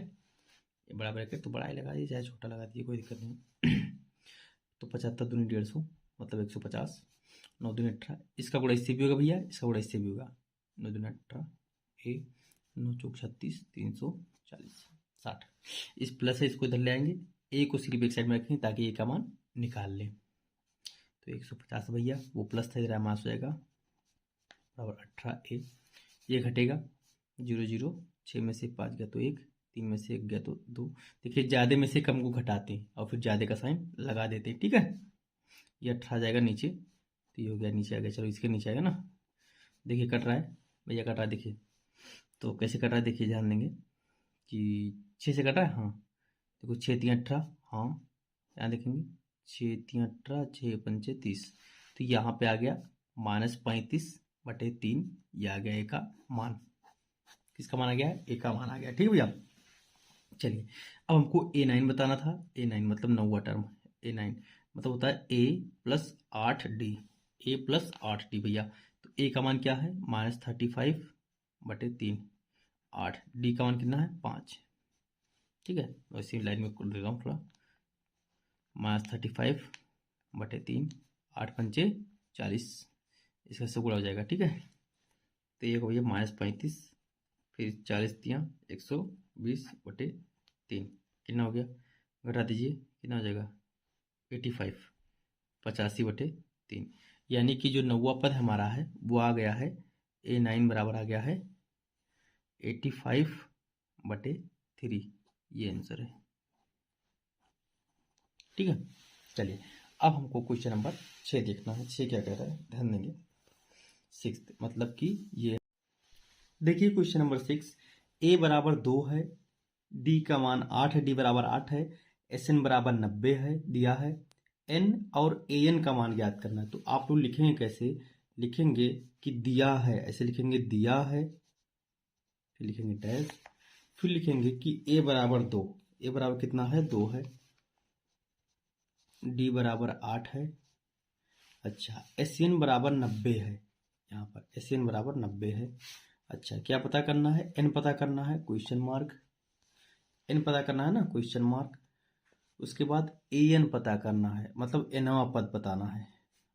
ये बड़ा ब्रैकेट तो बड़ा ही लगा दीजिए, चाहे छोटा लगा दीजिए, कोई दिक्कत नहीं। तो 75 दूनी 150 मतलब 150, 9 दूनी 18, इसका गुणा इससे भी होगा भैया, इसका गुणा इससे भी होगा, 9 दूनी 18 ए 9 चौक 36 340 60। इस प्लस है, इसको इधर ले आएंगे, ए को सिर्फ एक साइड में रखेंगे ताकि ए का मान निकाल लें। तो 150 भैया, वो प्लस था इधर मास हो जाएगा बराबर 18a, ये घटेगा 0 0, 6 में से 5 गया तो 1, 3 में से 1 गया तो 2। देखिए ज़्यादा में से कम को घटाते हैं और फिर ज़्यादा का साइन लगा देते हैं। ठीक है, ये 18 जाएगा नीचे, तो ये हो गया नीचे आ गया, चलो इसके नीचे आएगा ना, देखिए कट रहा है भैया, कट रहा है, देखिए तो कैसे कट रहा है, देखिए ध्यान देंगे कि 6 से कट रहा है, हाँ देखो 6 3 18, हाँ यहाँ देखेंगे 6 3 18 6 पंचे 30, तो यहाँ पे आ गया -35/3, ये आ गया ए का मान। किसका मान आ गया है, ए का मान आ गया। ठीक है भैया, चलिए अब हमको A9 बताना था, A9 मतलब 9वां टर्म, A9 मतलब होता है a plus 8d, a plus 8d भैया। तो a का मान क्या है -35/3, 8, d का मान कितना है 5। ठीक है, वैसे लाइन में कर दे रहा हूँ थोड़ा, -35/3 8 पंचे 40, इसका से गुणा हो जाएगा। ठीक है, तो ये हो भैया -35, फिर 40 दिया 120/3, कितना हो गया, घटा दीजिए, कितना हो जाएगा 85 85/3, यानी कि जो 9वां पद हमारा है वो आ गया है A9 बराबर आ गया है 85/3, ये आंसर है। ठीक है, चलिए अब हमको क्वेश्चन नंबर 6 देखना है। 6 क्या कह रहा है, ध्यान देंगे, 6 मतलब कि ये, देखिए क्वेश्चन नंबर 6, a बराबर 2 है, d का मान 8 है, d बराबर 8 है, Sn बराबर 90 है दिया है, n और an का मान ज्ञात करना है। तो आप लोग लिखेंगे कैसे, लिखेंगे कि दिया है, ऐसे लिखेंगे दिया है, फिर लिखेंगे डैश, फिर लिखेंगे कि a बराबर 2, a बराबर कितना है 2 है, d बराबर 8 है, अच्छा Sn बराबर 90 है, यहाँ पर Sn बराबर 90 है। अच्छा क्या पता करना है, n पता करना है, क्वेश्चन मार्क, n पता करना है ना, क्वेश्चन मार्क। उसके बाद एन पता करना है, मतलब एनवा पद बताना है।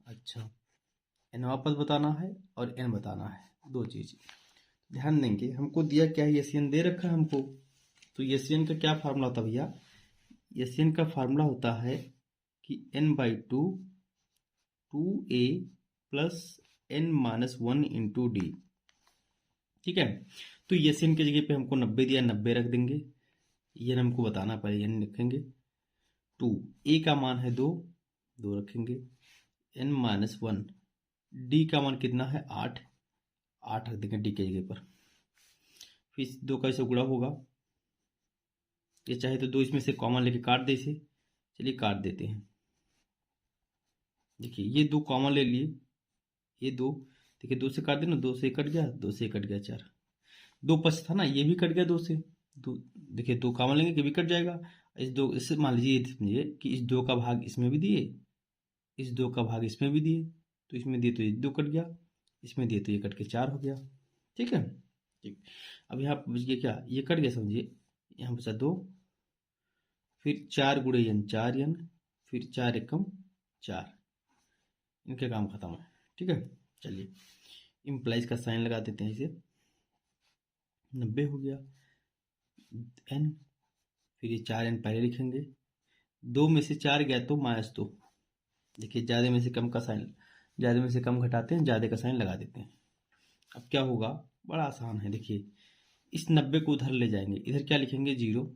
अच्छा, एनवा पद बताना है और एन बताना है, दो चीज ध्यान देंगे। हमको दिया क्या है, एस एन दे रखा है हमको। तो एस एन का क्या फार्मूला होता है भैया, एस एन का फार्मूला होता है कि n/2 2a plus n-1 into d. ठीक है, तो एस एन की जगह पे हमको 90 दिया, 90 रख देंगे। ये हमको बताना पड़ेगा, एन लिखेंगे। टू ए का मान है 2, 2 रखेंगे। n-1 डी का मान कितना है 8, 8 रख देंगे डी के जगह पर। फिर 2 का इसे गुणा होगा, ये चाहे तो 2 इसमें से कॉमन लेके काट दे इसे। चलिए काट देते हैं। देखिए ये 2 कॉमन ले लिए, ये 2 देखिए 2 से काट देना, 2 से कट गया, 2 से कट गया 4, 2 पच था ना, ये भी कट गया 2 से। 2 देखिए 2 कॉमन लेंगे, ये भी कट जाएगा। इस 2 इससे मान लीजिए, ये समझिए कि इस 2 का भाग इसमें भी दिए, इस 2 का भाग इसमें भी दिए, तो इसमें दिए तो ये 2 कट गया, इसमें दिए तो ये कट के 4 हो गया। ठीक है, ठीक। अब यहाँ बच गया क्या, ये कट गया समझिए, यहाँ बचा 2, फिर 4 गुणे n 4 n, फिर 4 एकम 4, इनके काम खत्म है। ठीक है, चलिए इम्प्लाइज का साइन लगा देते हैं इसे। 90 हो गया n, फिर ये 4 n पहले लिखेंगे, 2 में से 4 गया तो -2। देखिए ज़्यादा में से कम का साइन, ज़्यादा में से कम घटाते हैं, ज़्यादा का साइन लगा देते हैं। अब क्या होगा, बड़ा आसान है। देखिए इस 90 को उधर ले जाएंगे, इधर क्या लिखेंगे 0,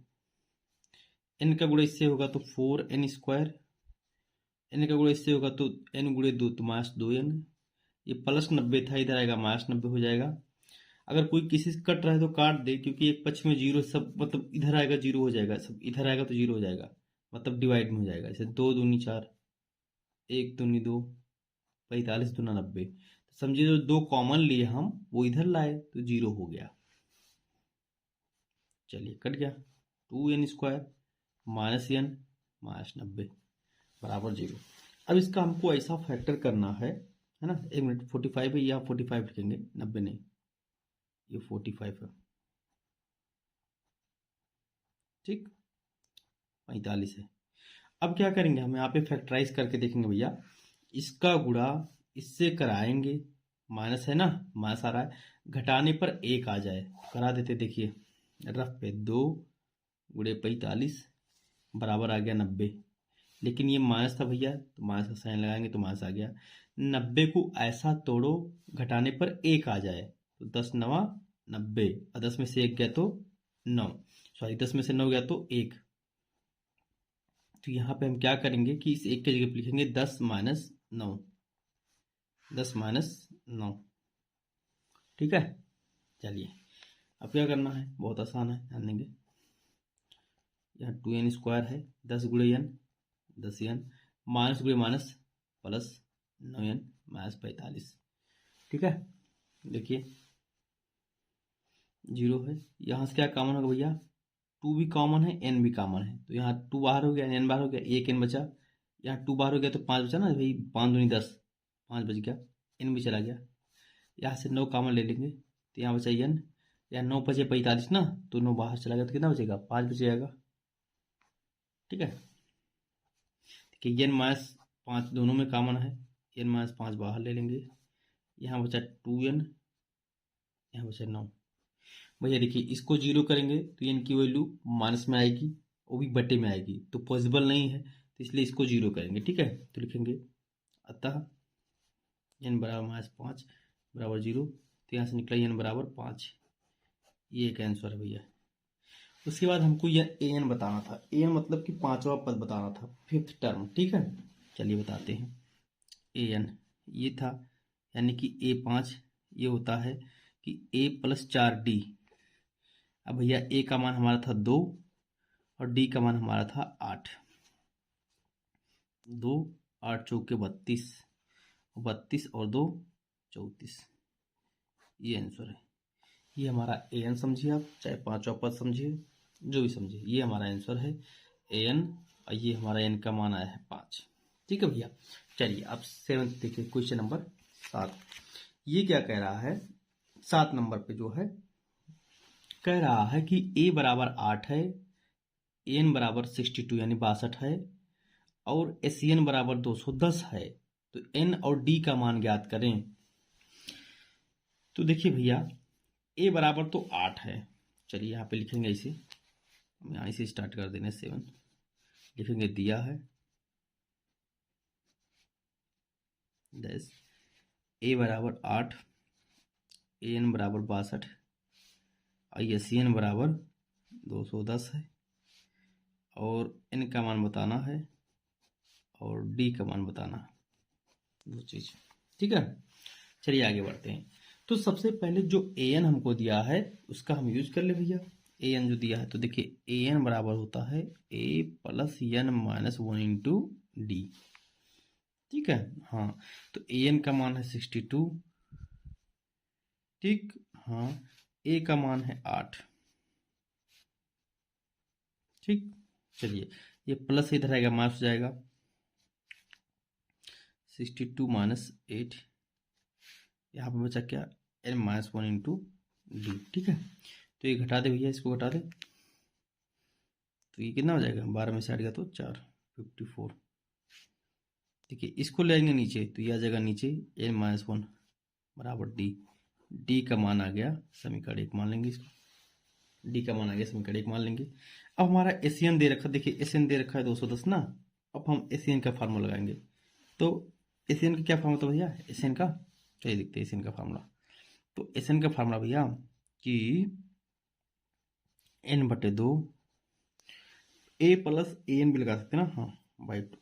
n का गुणा इससे होगा तो 4n², n का गुणा इससे होगा तो n गुणे 2 तो -2n। ये प्लस 90 था, इधर आएगा -90 हो जाएगा। अगर कोई किसी से कट रहा है तो काट दे, क्योंकि एक पक्ष में 0 सब, मतलब इधर आएगा 0 हो जाएगा, सब इधर आएगा तो 0 हो जाएगा, मतलब डिवाइड में हो जाएगा। जैसे 2 दूनी 4, 1 दूनी 2, 45 दूना 90। तो समझिए जो 2 कॉमन लिए हम, वो इधर लाए तो 0 हो गया। चलिए कट गया, 2n² -n -90 बराबर 0। अब इसका हमको ऐसा फैक्टर करना है ना। 1 मिनट, 45 है, यहाँ 45 लिखेंगे, 90 नहीं, ये 45 है। ठीक, 45 है। अब क्या करेंगे, हम यहाँ पे फैक्टराइज करके देखेंगे भैया, इसका गुणा इससे कराएंगे, माइनस है ना, माइनस आ रहा है, घटाने पर 1 आ जाए करा देते। देखिए रफ पे 2 गुणे 45 बराबर आ गया 90, लेकिन ये माइनस था भैया, तो माइनस का साइन लगाएंगे तो माइनस आ गया। 90 को ऐसा तोड़ो घटाने पर 1 आ जाए, तो 10 9 90, और 10 में से 1 गया तो 9, सॉरी 10 में से 9 गया तो 1। तो यहाँ पे हम क्या करेंगे कि इस 1 के जगह पे लिखेंगे 10 - 9, 10 - 9। ठीक है, चलिए अब क्या करना है, बहुत आसान है, ध्यान देंगे। यहाँ 2n² है, 10 गुणे n 10n, माइनस गुणे माइनस प्लस 9n -45। ठीक है, देखिए 0 है, यहाँ से क्या कॉमन होगा भैया, 2 भी कॉमन है, n भी कॉमन है, तो यहाँ 2 बाहर हो गया, n बाहर हो गया, 1 n बचा। यहाँ 2 बाहर हो गया तो 5 बचा ना भाई, 5 दूनी 10, 5 बच गया, n भी चला गया। यहाँ से 9 कॉमन ले लेंगे, तो यहाँ बचा n, यहाँ 9 बचे 45 ना, तो 9 बाहर चला गया तो कितना बचेगा, 5 बच जाएगा। ठीक है, देखिए n -5 दोनों में कॉमन है, n -5 बाहर ले लेंगे, यहाँ बचा 2n, यहाँ बचा 9। भैया देखिए इसको 0 करेंगे तो n की वैल्यू माइनस में आएगी, वो भी बटे में आएगी, तो पॉसिबल नहीं है, तो इसलिए इसको 0 करेंगे। ठीक है, तो लिखेंगे अतः n बराबर -5 बराबर 0, तो यहाँ से निकला n बराबर 5। ये एक आंसर है भैया। उसके बाद हमको यह an बताना था, an मतलब कि 5वां पद बताना था, 5th टर्म। ठीक है, चलिए बताते हैं। an ये था, यानी कि a5 ये होता है कि a + 4d। अब भैया a का मान हमारा था 2 और d का मान हमारा था 8। 2 8 चौके 32, 32 और 2 34, ये आंसर है। ये हमारा an समझिए आप, चाहे 5वां पद समझिए, जो भी समझिए, ये हमारा आंसर है an, और ये हमारा n का मान आया है 5। ठीक है भैया, चलिए अब 7th देखिए, क्वेश्चन नंबर 7। ये क्या कह रहा है, 7 नंबर पे जो है कह रहा है कि a बराबर 8 है, एन बराबर 62 यानी 62 है और एस बराबर 210 है, तो एन और डी का मान ज्ञात करें। तो देखिए भैया, ए बराबर तो 8 है, चलिए यहाँ पे लिखेंगे इसे, हम यहाँ से स्टार्ट कर देंगे 7, लिखेंगे दिया है 10, ए बराबर 8, एन बराबर 62 और एस बराबर 210 है और एन का मान बताना है और डी का मान बताना है, दो चीज। ठीक है, चलिए आगे बढ़ते हैं। तो सबसे पहले जो ए एन हमको दिया है उसका हम यूज कर ले भैया। ए एन जो दिया है तो देखिए ए एन बराबर होता है a plus n minus 1 into d. ठीक है, हाँ, तो ए एन का मान है 62, ठीक, हाँ, ए का मान है 8, ठीक। चलिए ये प्लस इधर आएगा, माइनस हो जाएगा, 62 माइनस 8, यहाँ पे बचा क्या, एन माइनस 1 इंटू डी। ठीक है, तो ये घटा दे भैया, इसको घटा दे, तो ये कितना हो जाएगा, 12 में से 8 गया तो 4, 54। देखिए इसको ले आएंगे नीचे तो ये आ जाएगा नीचे एन माइनस 1 बराबर डी। डी का मान आ गया समीकरण 1 मान लेंगे इसको, डी का मान आ गया समीकरण 1 मान लेंगे। अब हमारा एसियन दे रखा, देखिए एसियन दे रखा है 210 ना। अब हम एसियन का फार्मूला लगाएंगे, तो एसियन का क्या फार्मूला था भैया, एसियन का, चलिए देखते हैं एसियन का फार्मूला। तो एसियन का फार्मूला भैया कि एन बटे 2, ए प्लस ए एन भी लगा सकते हैं ना, हाँ, by 2,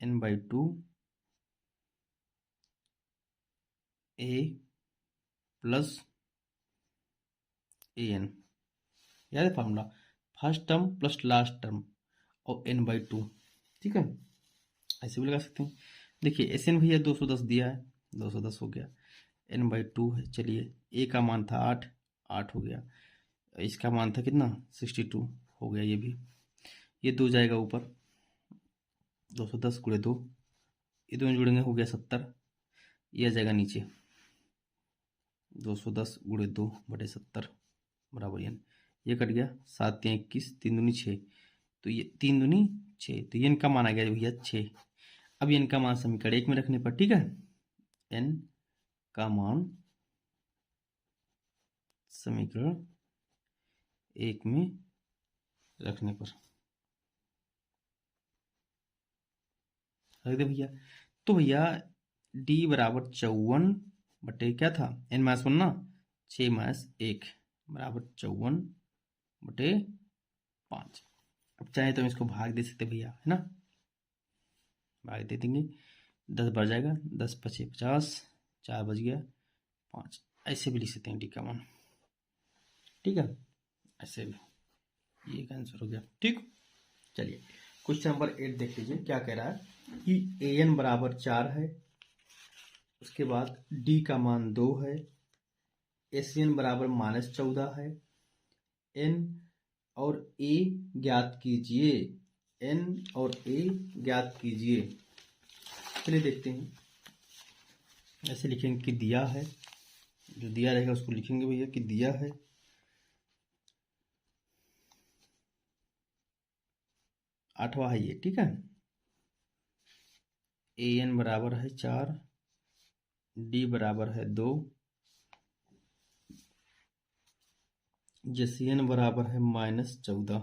n by 2 a plus a n, याद है formula, first term plus last term और एन बाई 2। ठीक है, ऐसे भी लगा सकते हैं। देखिए एस एन भैया 210 दिया है, 210 हो गया, एन बाई 2 है, चलिए ए का मान था 8, 8 हो गया, इसका मान था कितना 62 हो गया, ये भी, ये 2 जाएगा ऊपर, 210 गुणे 2, ये दोनों जुड़ेंगे हो गया 70, ये आ जाएगा नीचे 210 गुणे 2 बटे 70 बराबर एन, ये कट गया, 7 या 21, 3 दूनी 6, तो ये 3 दूनी 6, तो एन का मान आ गया भैया 6। अब एन का मान समीकरण 1 में रखने पर, ठीक है, एन का मान समीकरण 1 में रखने पर रख दे भैया। तो भैया डी बराबर 54 बटे क्या था, एन माइनस 1 ना, 6 माइनस 1 बराबर 54 बटे 5। अब चाहे तो हम इसको भाग दे सकते भैया, है ना, भाग दे देंगे, 10 बढ़ जाएगा, 10 पचे 50, 4 बच गया 5, ऐसे भी लिख सकते हैं डी का मान। ठीक है, ऐसे भी, ये आंसर हो गया। ठीक, चलिए क्वेश्चन नंबर 8 देख लीजिए, क्या कह रहा है कि ए एन बराबर 4 है, उसके बाद डी का मान 2 है, एस एन बराबर -14 है, एन और ए ज्ञात कीजिए, एन और ए ज्ञात कीजिए। चलिए देखते हैं, ऐसे लिखेंगे कि दिया है, जो दिया रहेगा उसको लिखेंगे भैया कि दिया है, आठवां है ये, ठीक है, ए एन बराबर है 4, डी बराबर है 2, जेसीएन बराबर है -14।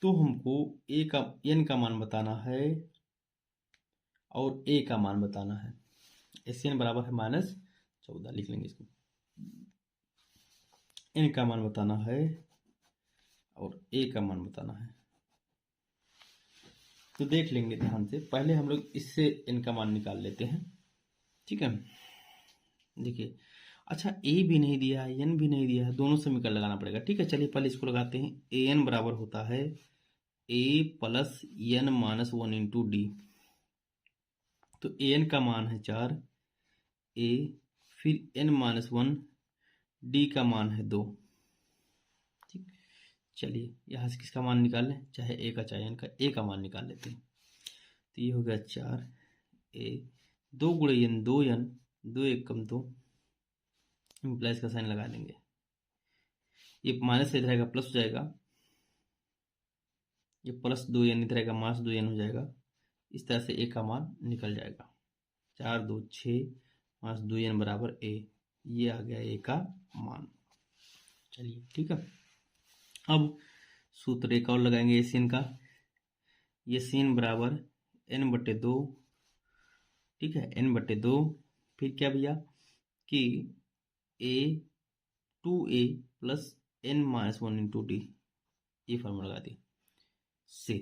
तो हमको ए का एन का मान बताना है और ए का मान बताना है। एन बराबर है -14, लिख लेंगे इसको, एन का मान बताना है और ए का मान बताना है। तो देख लेंगे ध्यान से, पहले हम लोग इससे एन का मान निकाल लेते हैं। ठीक है, देखिए, अच्छा ए भी नहीं दिया है, एन भी नहीं दिया है, दोनों समीकरण लगाना पड़ेगा। ठीक है, चलिए पहले इसको लगाते हैं। ए एन बराबर होता है a plus n minus 1 into d. तो ए एन का मान है 4, ए फिर एन माइनस 1, डी का मान है 2। ठीक, चलिए यहाँ से किसका मान निकाल लें, चाहे ए का चाहे एन का, ए का मान निकाल लेते हैं। तो ये हो गया 4, ए 2 गुणे एन 2 1 कम 2, इम्प्लाइज का साइन लगा देंगे। ये माइनस से इधर आएगा प्लस हो जाएगा, ये प्लस 2n इधर आएगा माइनस 2n हो जाएगा। इस तरह से ए का मान निकल जाएगा। 4 2 6 माइनस 2n बराबर ए, ये आ गया ए का मान। चलिए ठीक है, अब सूत्र एक और लगाएंगे एसियन का। ये सीन बराबर n/2, ठीक है, n/2। फिर क्या भैया कि a 2a plus n-1 into D, ये फॉर्मूला लगा दी से।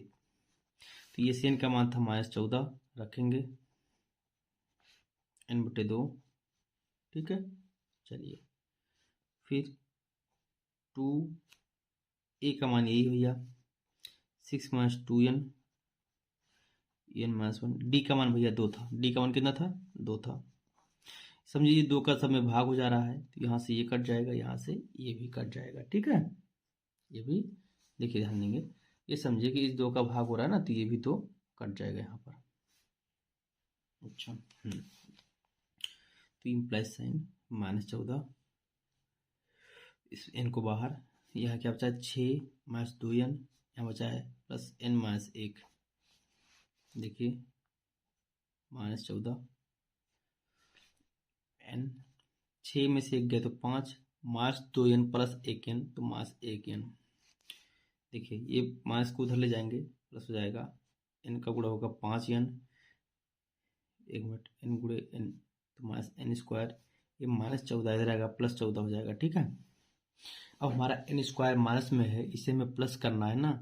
तो ये सीन का मान था -14, रखेंगे n/2, ठीक है। चलिए फिर 2a का मान यही भैया 6 - 2n n-1। डी का मान भैया 2 था, डी का मान कितना था 2 था। समझिए ये 2 का सब में भाग हो जा रहा है, तो यहाँ से ये कट जाएगा, यहाँ से ये भी कट जाएगा, ठीक है। ये भी देखिए ध्यान देंगे, ये समझिए कि इस 2 का भाग हो रहा है ना, तो ये भी 2 कट जाएगा यहाँ पर। अच्छा तो इम्प्लाइज साइन -14, इस n को बाहर, यहाँ क्या बचा है 6 - 2n, यहाँ बचा है प्लस n-1। देखिए -14 n, 6 में से 1 गया तो 5, -2n प्लस 1n तो -1n। देखिए ये माइनस को उधर ले जाएंगे, प्लस हो जाएगा, n का गुणा होगा 5n, 1 मिनट, n गुणे n तो -n², ये -14 इधर आएगा +14 हो जाएगा, ठीक है। अब हमारा n² माइनस में है, इसे हमें प्लस करना है ना,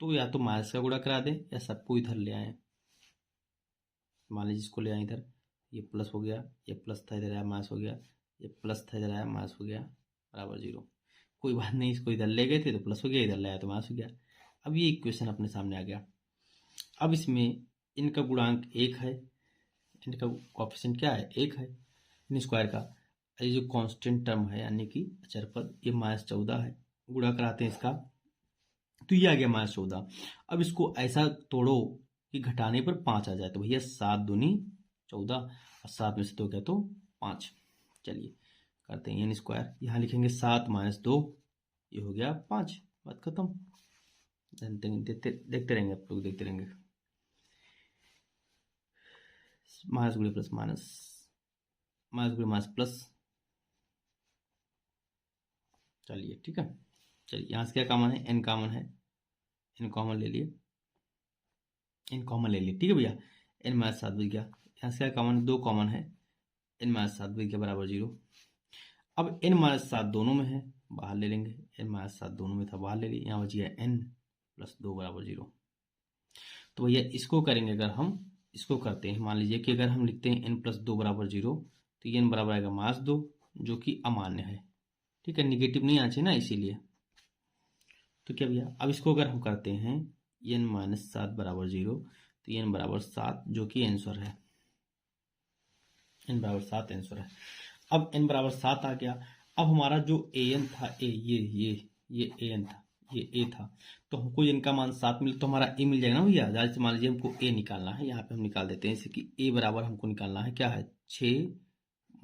तो या तो माइनस का गुणा करा दें या सबको इधर ले आए। मान लीजिए इसको ले आए इधर, ये प्लस हो गया, ये प्लस था इधर आया माइनस हो गया, ये प्लस था इधर आया माइनस हो गया, बराबर 0। कोई बात नहीं, इसको इधर ले गए थे तो प्लस हो गया, इधर ले आया तो माइनस हो गया। अब ये इक्वेशन अपने सामने आ गया। अब इसमें इनका गुणांक 1 है, इनका कोएफिशिएंट क्या है 1 है, इन स्क्वायर का। ये जो कांस्टेंट टर्म है यानी कि अचर पद, ये -14 है, गुणा कराते हैं इसका, तो ये आ गया -14। अब इसको ऐसा तोड़ो कि घटाने पर 5 आ जाए, तो भैया 7 दूनी 14 और 7 में से 2 गया तो 5। चलिए करते हैं n², यहाँ लिखेंगे 7 - 2, ये हो गया 5, बात खत्म। देखते रहेंगे आप लोग, देखते रहेंगे, माइनस गुणे प्लस माइनस, माइनस गुणे माइनस प्लस। चलिए ठीक है, चलिए यहाँ से क्या कॉमन है, n कॉमन है, n कॉमन ले लिए, n कॉमन ले लिए, ठीक है भैया। n-7 बच गया, यहाँ से क्या कॉमन है 2 कॉमन है, n-7 बच गया बराबर 0। अब n-7 दोनों में है, बाहर ले लेंगे, n-7 दोनों में था बाहर ले लिए, यहाँ बच गया n + 2 बराबर 0। तो भैया इसको करेंगे, अगर हम इसको करते हैं, मान लीजिए कि अगर हम लिखते हैं n + 2 बराबर 0, तो ये n बराबर आएगा -2, जो कि अमान्य है, ठीक है, निगेटिव नहीं आना चाहिए ना, इसीलिए। तो क्या भैया अब इसको अगर हम करते हैं n-7 बराबर 0, तो n बराबर 7, जो कि आंसर है, n बराबर 7 आंसर है। अब n बराबर 7 आ गया। अब हमारा जो an था, a, ये an था, ये a था, तो हमको n का मान 7 मिल, तो हमारा a मिल जाएगा ना भैया। जैसे मान लीजिए हमको a निकालना है, यहाँ पे हम निकाल देते हैं, जैसे कि a बराबर हमको निकालना है क्या है 6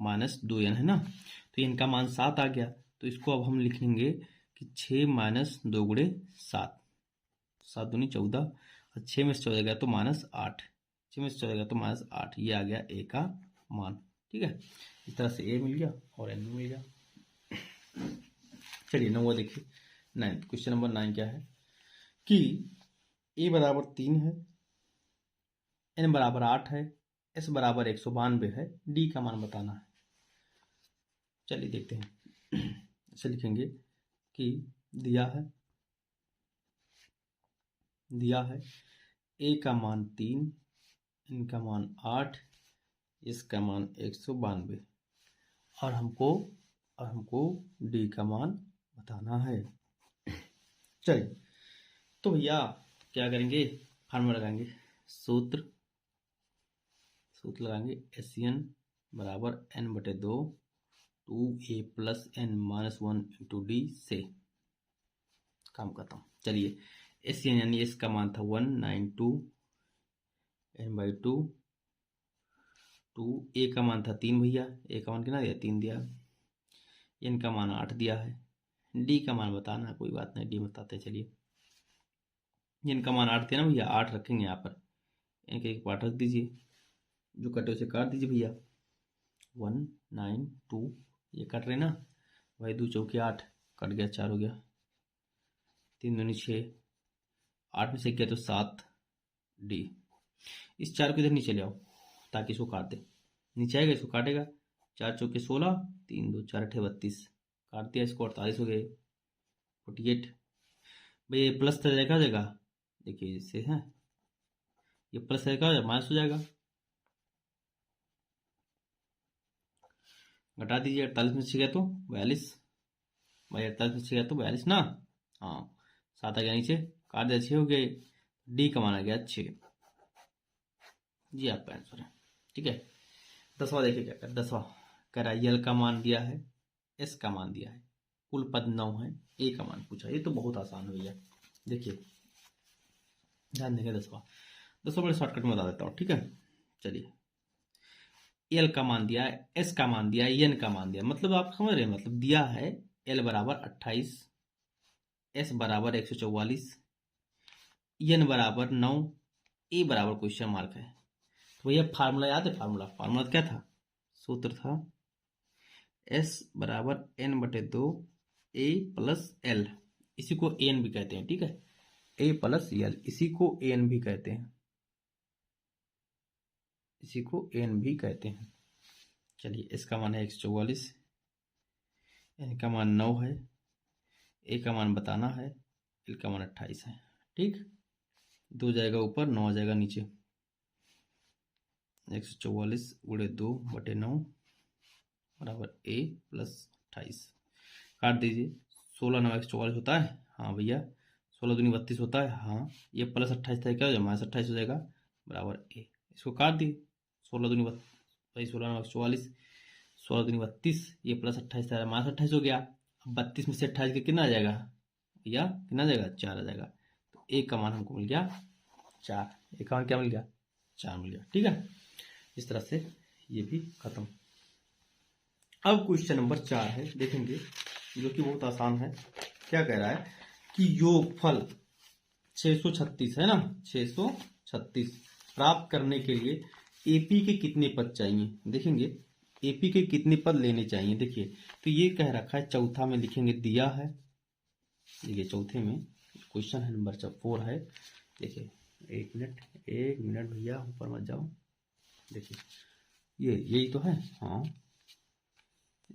- 2n है ना, तो n का मान 7 आ गया। तो इसको अब हम लिख लेंगे कि 6 - 2 गुणे 7, 7 दूनी 14, और 6 में से 14 गया तो -8, 6 में से 14 गया तो -8, ये आ गया a का मान, ठीक है। इस तरह से a मिल गया और n भी मिल गया। चलिए 9वां देखिए, 9th क्वेश्चन नंबर 9 क्या है कि a बराबर 3 है, n बराबर 8 है, s बराबर 192 है, d का मान बताना है। चलिए देखते हैं, इसे लिखेंगे कि दिया है a का मान 3, n का मान 8, s का मान 192, और हमको d का मान बताना है। चलिए तो भैया क्या करेंगे, फार्मूला लगाएंगे, सूत्र लगाएंगे, SN बराबर n/2 2a + n-1 into d से काम करता हूँ। चलिए SN यानी S का मान था 192 n/2, 2a का मान था 3 भैया, a का मान कितना दिया 3 दिया, n का मान 8 दिया है, डी का मान बताना है, कोई बात नहीं, डी बताते हैं। चलिए, एन का मान 8 थे ना भैया, 8 रखेंगे यहाँ पर, एन का एक पार्ट रख दीजिए, जो कटे उसे काट दीजिए भैया। 1 9 2, ये कट रहे ना भाई, 2 चौके 8, कट गया, 4 हो गया, 3 दूनी 6, 8 में से गया तो 7, डी। इस 4 को इधर नीचे ले आओ ताकि इसको काट दे, नीचे आएगा इसको काटेगा, 4 चौके 16, 3 2 4 8 32, काट दिया इसको, 48 हो गए, 48। भैया ये प्लस तो जाएगा जाएगा, देखिए इससे है, ये प्लस रहेगा या माइनस हो जाएगा, घटा दीजिए, 48 में से गया तो 42, भाई 48 में से गया तो 42 ना, हाँ, 7 आ गया नीचे, काट दिया, 6 हो गए, डी का मान आ गया 6, जी आपका आंसर है। ठीक है, 10वां देखिए क्या कर, 10वां कह रहा है यल का मान दिया है, एस का मान दिया है, कुल पद 9 है, ए का मान पूछा, ये तो बहुत आसान है भैया, देखिए ध्यान देंगे। 10वां बड़े शॉर्टकट में बता देता हूँ, ठीक है। चलिए, एल का मान दिया है, एस का मान दिया है, एन का मान दिया, मतलब आप समझ रहे हैं, मतलब दिया है एल बराबर 28, एस बराबर 144, एन बराबर 9, ए बराबर क्वेश्चन मार्क है। तो भैया फार्मूला याद है, फार्मूला क्या था, सूत्र था एस बराबर एन बटे 2 ए प्लस एल, इसी को एन भी कहते हैं, ठीक है, ए प्लस एल, इसी को एन भी कहते हैं, इसी को एन भी कहते हैं। चलिए, इसका मान है 144, एन का मान 9 है, ए का मान बताना है, एल का मान 28 है, ठीक, 2 जाएगा ऊपर, 9 आ जाएगा नीचे, 144 गुणे 2 बटे 9 बराबर ए प्लस 28, काट दीजिए, 16 9 144 होता है, हाँ भैया, 16 दूनी 32 होता है, हाँ, ये प्लस 28 था, क्या हो जाएगा, माइनस 28 हो जाएगा, बराबर ए, इसको काट दिए, 16 दूनी 16 9 144, 16 दूनी 32, ये प्लस 28 था, माइनस 28 हो गया, अब 32 में से 28 का कितना आ जाएगा भैया, कितना आ जाएगा, 4 आ जाएगा, तो ए का मान हमको मिल गया 4, ए का मान क्या मिल गया, 4 मिल गया, ठीक है। इस तरह से ये भी खत्म। अब क्वेश्चन नंबर 4 है, देखेंगे, जो कि बहुत आसान है। क्या कह रहा है कि योगफल 636 है ना, 636 प्राप्त करने के लिए एपी के कितने पद चाहिए, देखेंगे एपी के कितने पद लेने चाहिए। देखिए, तो ये कह रखा है, चौथा में लिखेंगे दिया है, देखिए चौथे में क्वेश्चन है नंबर 4 है, देखिए 1 मिनट भैया, ऊपर मत जाओ, देखिए ये यही तो है, हाँ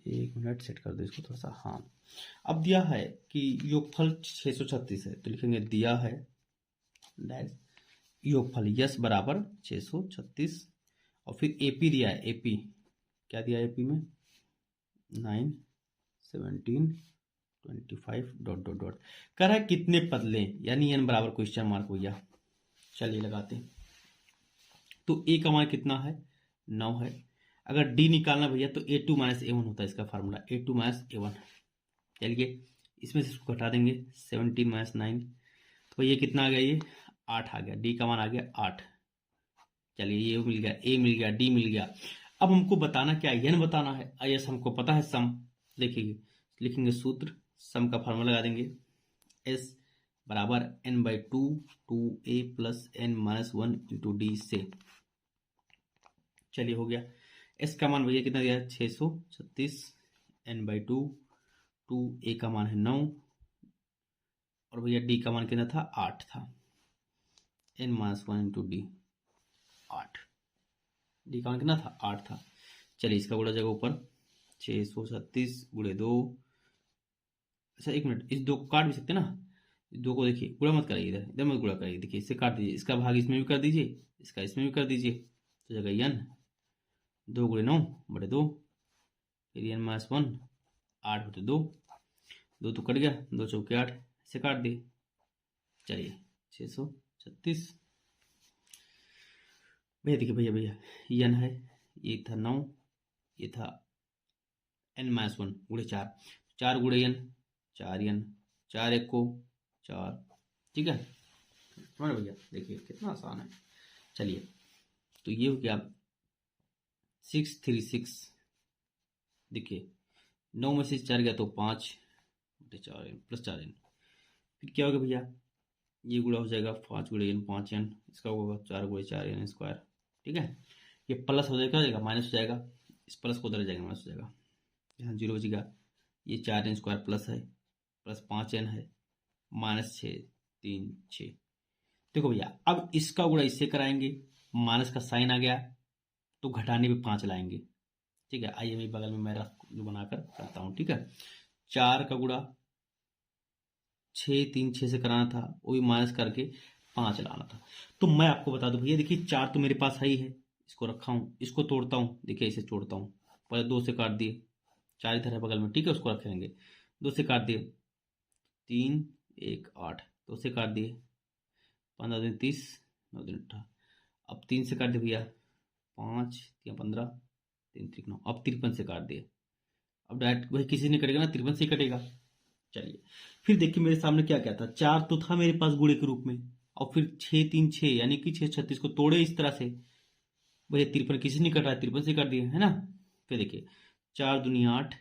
1 मिनट सेट कर दो इसको थोड़ा सा, हाँ। अब दिया है कि योगफल 636 है, तो लिखेंगे दिया है डैश योगफल यस बराबर 636, और फिर एपी दिया है, एपी क्या दिया है, एपी में 9 17 25 डॉट डॉट डॉट, कह रहा है कितने पद लें, यानी एन बराबर क्वेश्चन मार्क भैया। चलिए लगाते हैं, तो ए का मान कितना है, 9 है, अगर डी निकालना भैया तो A2 माइनस A1 होता है इसका फार्मूला, A2 माइनस A1। चलिए, इसमें से इसको घटा देंगे, 17 माइनस 9, तो ये कितना आ गया, ये 8 आ गया, डी का मान आ गया 8। चलिए, ये मिल गया, ए मिल गया, डी मिल गया। अब हमको बताना क्या है, एन बताना है, यस हमको पता है सम, देखिए लिखेंगे सूत्र, सम का फार्मूला लगा देंगे, एस बराबर n by 2 2a plus n minus 1 into d से। चलिए हो गया, एस का मान भैया कितना दिया है, 636, एन बाई 2 2a का मान है 9, और भैया डी का मान कितना था, 8 था, n minus 1 into d 8, d का मान कितना था, 8 था। चलिए, इसका गुणा जगह ऊपर, 636 गुणे 2, अच्छा 1 मिनट, इस 2 को काट भी सकते ना, इस 2 को देखिए गुणा मत कराइए, इधर इधर मत गुणा कराइए, देखिए इससे काट दीजिए, इसका भाग इसमें भी कर दीजिए, इसका इसमें भी कर दीजिए, तो जगह एन 2 गुणे 9 बटे 2, फिर एन माइनस 1 8 बटे 2, 2 तो कट गया, 2 चौके 8, इसे काट दिए। चलिए 636 भैया, देखिए भैया एन है, ये था 9, ये था एन माइनस 1 गुणे 4, 4 गुणे एन 4 एन, 4 1 को 4, ठीक है, समझ भैया, देखिए कितना आसान है। चलिए, तो ये हो गया 636, देखिए 9 में से 4 गया तो 5 4n प्लस 4n। फिर क्या होगा भैया, ये गुणा हो जाएगा 5 गुणे n 5n, इसका होगा 4 गुणे 4n स्क्वायर। ठीक है, ये प्लस हो जाएगा, क्या हो जाएगा माइनस हो जाएगा, इस प्लस को उधर जाएगा माइनस हो जाएगा, यहाँ 0 बचेगा। ये 4n स्क्वायर प्लस है, प्लस 5n है, माइनस 6 3 6। देखो भैया अब इसका गुणा इससे कराएंगे, माइनस का साइन आ गया तो घटाने पे 5 लाएंगे। ठीक है, आइए मैं बगल में मैं जो बनाकर करता हूँ। ठीक है, 4 का गुणा 6 3 6 से कराना था, वो भी माइनस करके 5 लाना था। तो मैं आपको बता दूं भैया, देखिए 4 तो मेरे पास है ही है, इसको रखा हूँ, इसको तोड़ता हूँ, देखिए इसे जोड़ता हूँ, पहले 2 से काट दिए, 4 इधर है बगल में, ठीक है, उसको रखेंगे, 2 से काट दिए 3 1 8, 2 से काट दिए 15 दिन 30 9 दिन 18, अब 3 से काट दिए भैया 5 या 15 3 3 9, अब 53 से काट दिए। अब डायरेक्ट वही किसी ने कटेगा ना, 53 से ही कटेगा। चलिए फिर देखिए मेरे सामने क्या क्या था, 4 तो था मेरे पास गुणे के रूप में, और फिर 6 3 6 यानी कि 6 36 को तोड़े इस तरह से, भैया 53 किसी ने कटा है, 53 से काट दिए है ना। फिर देखिए 4 दूनी 8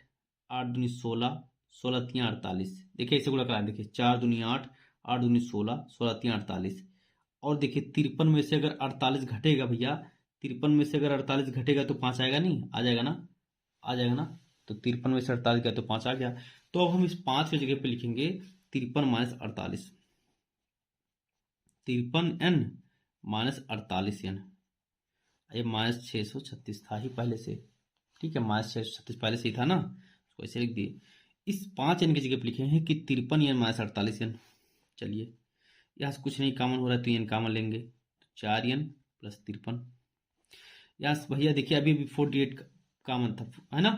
8 दूनी 16 16 3 48, देखिए इसे गुणा करा, देखिए 4 दूनी 8 8 दूनी 16 16 3 48, और देखिए 53 में से अगर 48 घटेगा भैया, 53 में से अगर 48 घटेगा तो 5 आएगा नहीं, आ जाएगा ना, आ जाएगा ना। तो 53 में से 48 गया तो 5 आ गया। तो अब हम इस 5 की जगह पे लिखेंगे 53 माइनस 48, 53n माइनस 48n, ये माइनस 636 था ही पहले से। ठीक है, माइनस 636 पहले से ही था ना, उसको ऐसे लिख दिए। इस 5n की जगह पे लिखे हैं कि 53n माइनस 48n। चलिए यहाँ से कुछ नहीं कॉमन हो रहा है तो n कॉमन लेंगे, तो 4n प्लस 53। यहाँ से भैया देखिए अभी भी 48 कॉमन था है ना,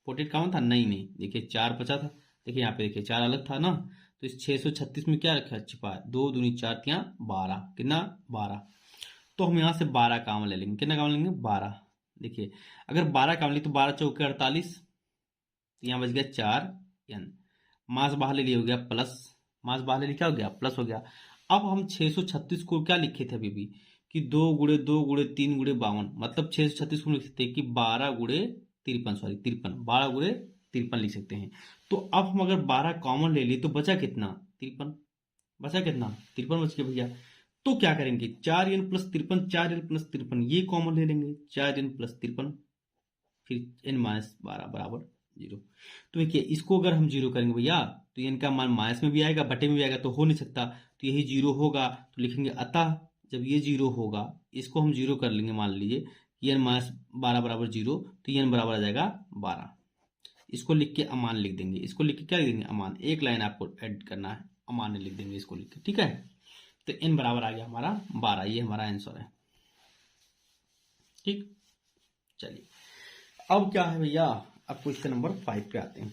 48 कॉमन था, नहीं नहीं देखिए 4 बचा था, देखिए यहाँ पे देखिए 4 अलग था ना, तो इस 636 में क्या रखा छिपा है, 2 दूनी 4 तियां 12, कितना 12। तो हम यहाँ से 12 कॉमन ले लेंगे, कितना कॉमन लेंगे 12। देखिए अगर 12 कॉमन ली तो 12 चौके 48, यहाँ बच गया 4n, मास बाहर ले लिया हो गया प्लस, मास बाहर ले लिया क्या हो गया प्लस हो गया। अब हम 636 को क्या लिखे थे अभी भी, कि 2 गुणे 2 गुणे 3 गुणे 52, मतलब 636 को लिख सकते हैं कि 12 गुणे 53, सॉरी 53, 12 गुणे 53 लिख सकते हैं। तो अब हम अगर 12 कॉमन ले लिए तो बचा कितना 53, बचा कितना 53 बच गया भैया। तो क्या करेंगे 4n प्लस 53, 4n प्लस 53 ये कॉमन ले लेंगे, 4n प्लस 53, फिर n माइनस 12 बराबर 0। तो देखिए इसको अगर हम 0 करेंगे भैया तो n का मान माइनस में भी आएगा बटे में भी आएगा, तो हो नहीं सकता, तो यही 0 होगा, तो लिखेंगे अतः जब ये 0 होगा, इसको हम 0 कर लेंगे, मान लीजिए कि n माइनस 12 बराबर 0, तो n बराबर आ जाएगा 12। इसको लिख के अमान लिख देंगे, इसको लिख के क्या लिख देंगे अमान, एक लाइन आपको ऐड करना है, अमान लिख देंगे इसको लिख के। ठीक है, तो n बराबर आ गया हमारा 12, ये हमारा आंसर है। ठीक, चलिए अब क्या है भैया, अब क्वेश्चन नंबर 5 पे आते हैं,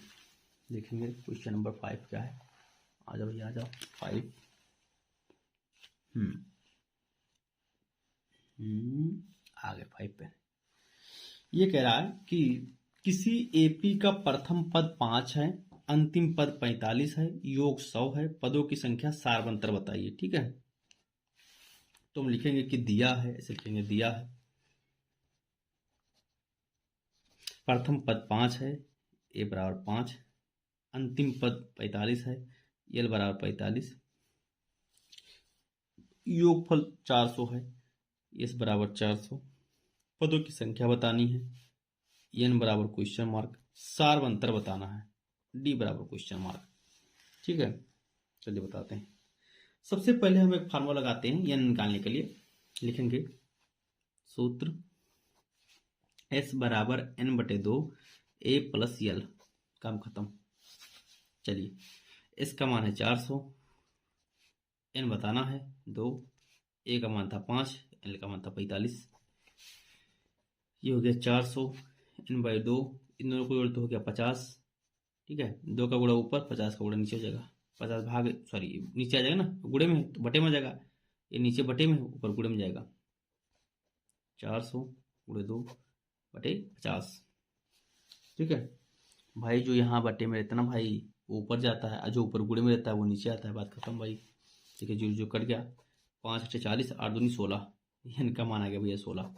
देखेंगे क्वेश्चन नंबर 5 क्या है। आ जाओ भैया आ जाओ 5। आ गए 5 पे। ये कह रहा है कि किसी एपी का प्रथम पद 5 है, अंतिम पद 45 है, योग 100 है, पदों की संख्या सारवंतर बताइए। ठीक है, तो हम लिखेंगे कि दिया है, ऐसे लिखेंगे दिया है, प्रथम पद 5 है, ए बराबर 5, अंतिम पद 45 है, एल बराबर 45, योगफल 400 है, एस बराबर 400, पदों की संख्या बतानी है, एन बराबर क्वेश्चन मार्क, सारवंतर बताना है, डी बराबर क्वेश्चन मार्क। ठीक है, चलिए बताते हैं। सबसे पहले हम एक फार्मूला लगाते हैं एन निकालने के लिए, लिखेंगे सूत्र एस बराबर एन बटे 2 ए प्लस एल, काम खत्म। चलिए एस का मान है 400, एन बताना है 2, ए का मान था 5, एल का मान था 45, ये हो गया 400 एन बाई 2, इन दोनों को जोड़ तो हो गया 50। ठीक है, 2 का गुणा ऊपर 50 का गुणा नीचे हो जाएगा, 50 भाग सॉरी नीचे आ जाएगा ना, गुणे में तो बटे में आ जाएगा, ये नीचे बटे में ऊपर गुणे में जाएगा, 400 गुणे 2 बटे 50। ठीक है भाई, जो यहाँ बटे में रहता है ना भाई वो ऊपर जाता है, और जो ऊपर गुणे में रहता है वो नीचे आता है, बात खत्म भाई। ठीक है, जो जो कट गया, 5 8 40, 8 दूनी 16, इनका मान आ गया भैया 16।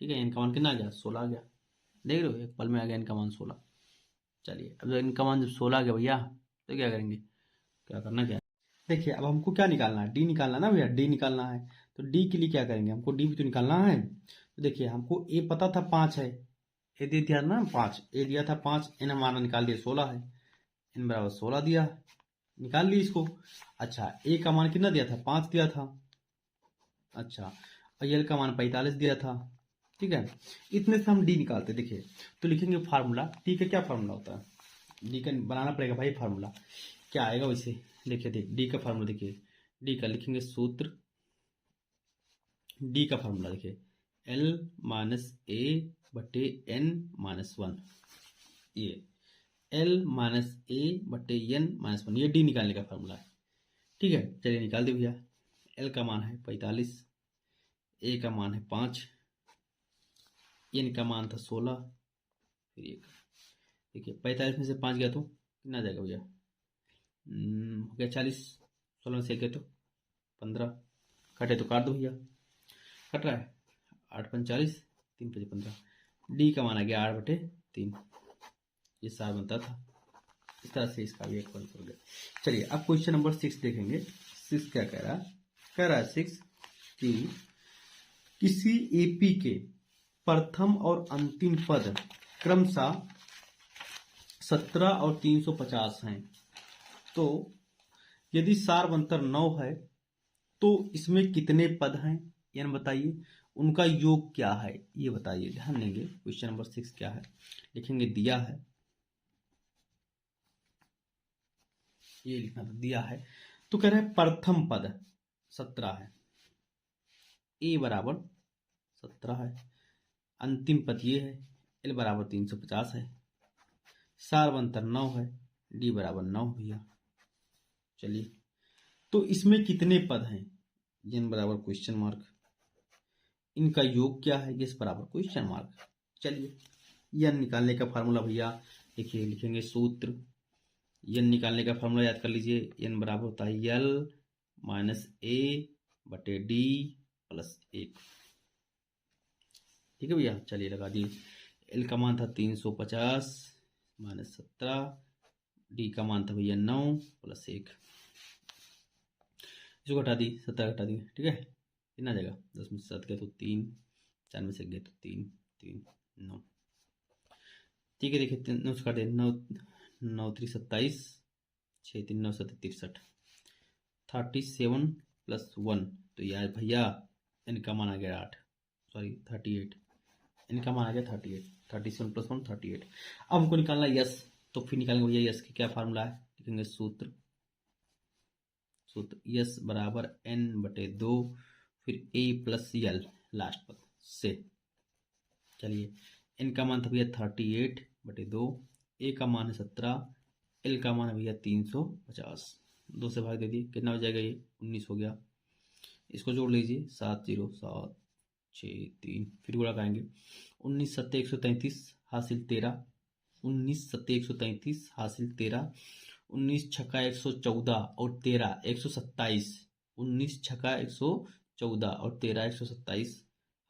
ठीक है, इनका मान कितना आ गया 16 आ गया, देख रहे हो एक पल में आ गया इनका मान 16। चलिए अब इनका मान जब 16 आ गया भैया, तो क्या करेंगे, क्या करना क्या है, देखिए अब हमको क्या निकालना है, डी निकालना ना भैया, डी निकालना है। तो डी के लिए क्या करेंगे, हमको डी भी तो निकालना है। तो देखिए हमको ए पता था 5 है, ए दे दिया ना 5, ए दिया था 5, एन हमारा निकाल दिया 16 है, एन बराबर 16 दिया, निकाल ली इसको। अच्छा ए का मान कितना दिया था, 5 दिया था। अच्छा और एल का मान 45 दिया था। ठीक है, इतने से हम डी निकालते। देखिए तो लिखेंगे फार्मूला, डी का क्या फार्मूला होता है, डी का बनाना पड़ेगा भाई फार्मूला, क्या आएगा वैसे। देखिए देख डी का फार्मूला, देखिए डी का लिखेंगे सूत्र, डी का फार्मूला देखिए एल माइनस ए बटे एन माइनस वन, ये एल माइनस ए बटे एन माइनस वन, ये डी निकालने का फार्मूला है। ठीक है, चलिए निकाल दे भैया। एल का मान है 45, ए का मान है 5, एन का मान था 16, फिर एक, देखिए 45 में से 5 गया तो कितना आ जाएगा भैया, हो गया 40, 16 में से गया तो 15, कटे तो काट दो भैया, कट रहा है 8 5 40, 3 5 15, डी का मान आ गया 8/3, ये 7 बनता था। इस तरह से इसका भी एक पॉइंट हो गया। चलिए अब क्वेश्चन नंबर 6 देखेंगे। 6 क्या कह रहा है, कह रहा है 6 कि किसी एपी के प्रथम और अंतिम पद क्रमशः 17 और 350 हैं, तो यदि सार्वंतर 9 है तो इसमें कितने पद हैं, यानी बताइए उनका योग क्या है, ये बताइए। ध्यान देंगे क्वेश्चन नंबर 6 क्या है, लिखेंगे दिया है, ये लिखना था दिया है। तो कह रहे हैं प्रथम पद 17 है, ए बराबर 17 है, अंतिम पद ये है, एल बराबर 350 है, सार्वंतर 9 है, डी बराबर 9 भैया। चलिए तो इसमें कितने पद हैं, एन बराबर क्वेश्चन मार्क, इनका योग क्या है, इस बराबर क्वेश्चन मार्क। चलिए एन निकालने का फार्मूला भैया देखिए, लिखेंगे सूत्र, एन निकालने का फार्मूला याद कर लीजिए, एन बराबर होता है एल माइनस ए बटे डी प्लस 1। ठीक है भैया, चलिए लगा दिए। एल का मान था 350 माइनस 17, डी का मान था भैया 9 प्लस 1, इसको घटा दी, 17 घटा दी। ठीक है, कितना आ जाएगा, 10 में से 7 गया तो 3, 4 में से गया तो 3 3 9। ठीक है, देखिए 9 से काट दे, 9 9 3 27, 6 3 9 7 63, 37 प्लस 1, तो यार भैया इनका मान आ गया 8, सॉरी 38, इनका मान आ गया 38, 37 प्लस 1 38। अब हमको निकालना यस, तो फिर निकालेंगे भैया यस की क्या फार्मूला है, लिखेंगे सूत्र, सूत्र यस बराबर n बटे 2 फिर a प्लस एल लास्ट पद से। चलिए n का मान था भैया 38 बटे 2, a का मान है 17, l का मान है भैया 350, 2 से भाग दे दिए, कितना हो जाएगा, ये 19 हो गया। इसको जोड़ लीजिए, 7 0 7 6 3, फिर गुणा करेंगे, 19 7 133 हासिल 13, 19 7 133 हासिल 13, 19 छक्का 114 और 13 127, 19 छक्का 114 और 13 127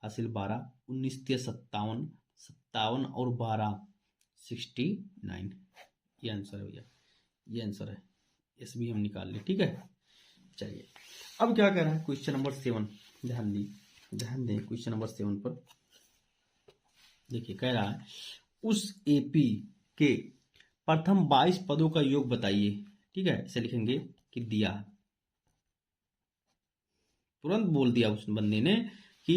हासिल 12, 19 3 57, 57 और 12 69, ये आंसर है भैया, ये आंसर है, इस भी हम निकाल ले। ठीक है, चलिए अब क्या कह रहा है क्वेश्चन नंबर 7, ध्यान दें क्वेश्चन नंबर 7 पर। देखिए कह रहा है उस एपी के प्रथम 22 पदों का योग बताइए। ठीक है, इसे लिखेंगे कि दिया, तुरंत बोल दिया उस बंदे ने कि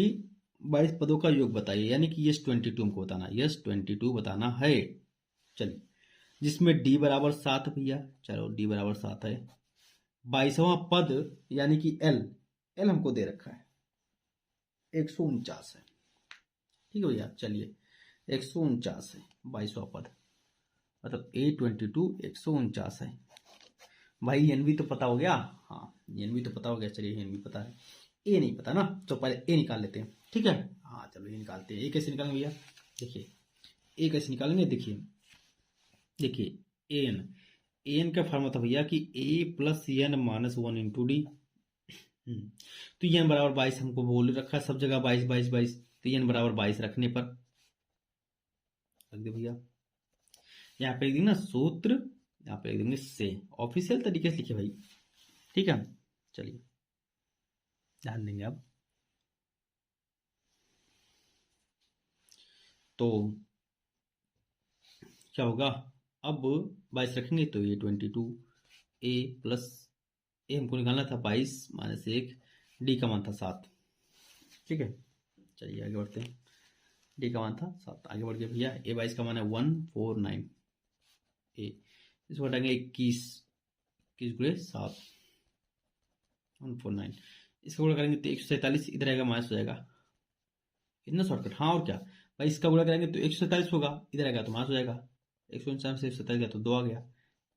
22 पदों का योग बताइए, यानी कि यस 22 हमको बताना, यस 22 बताना है। चलिए जिसमें डी बराबर 7 भैया, चलो डी बराबर 7 है, 22वां पद यानी कि एल हमको दे रखा है 149 है। ठीक है भैया, चलिए 149 है 22वां पद, मतलब A22 149 है। भाई एन भी तो पता हो गया, हाँ एन भी तो पता हो गया, चलिए एन भी पता है, ए नहीं पता ना, तो पहले ए निकाल लेते हैं। ठीक है, हाँ चलो ये निकालते हैं। ए कैसे निकालेंगे भैया, देखिए ए कैसे निकालेंगे, देखिए एन का फॉर्मूला था भैया कि a plus n minus 1 into d. तो एन बराबर 22 हमको बोल रखा है सब जगह 22 22 22, तो एन बराबर 22 रखने पर रख दे भैया, यहाँ पे ना सूत्र यहाँ पे लिख देंगे से, ऑफिशियल तरीके से लिखे भाई, ठीक है। चलिए ध्यान देंगे अब। तो क्या होगा, अब 22 रखेंगे तो ये 22 ए प्लस, ए हमको निकालना था 22 माइनस 1, डी का मान था 7, ठीक है। चलिए आगे बढ़ते हैं। डी का मान था 7, आगे बढ़ गया भैया। ए 22 का मान है 149 ए, इसको हटाएंगे 21, 21 गुणे 7 149, इसका गुणा करेंगे तो 147, इधर आएगा माइनस हो जाएगा, इतना शॉर्टकट। हाँ और क्या भाई, इसका गुणा करेंगे तो 147 होगा, इधर आएगा तो माइनस हो जाएगा, 149 से 27 गया तो 2 आ गया,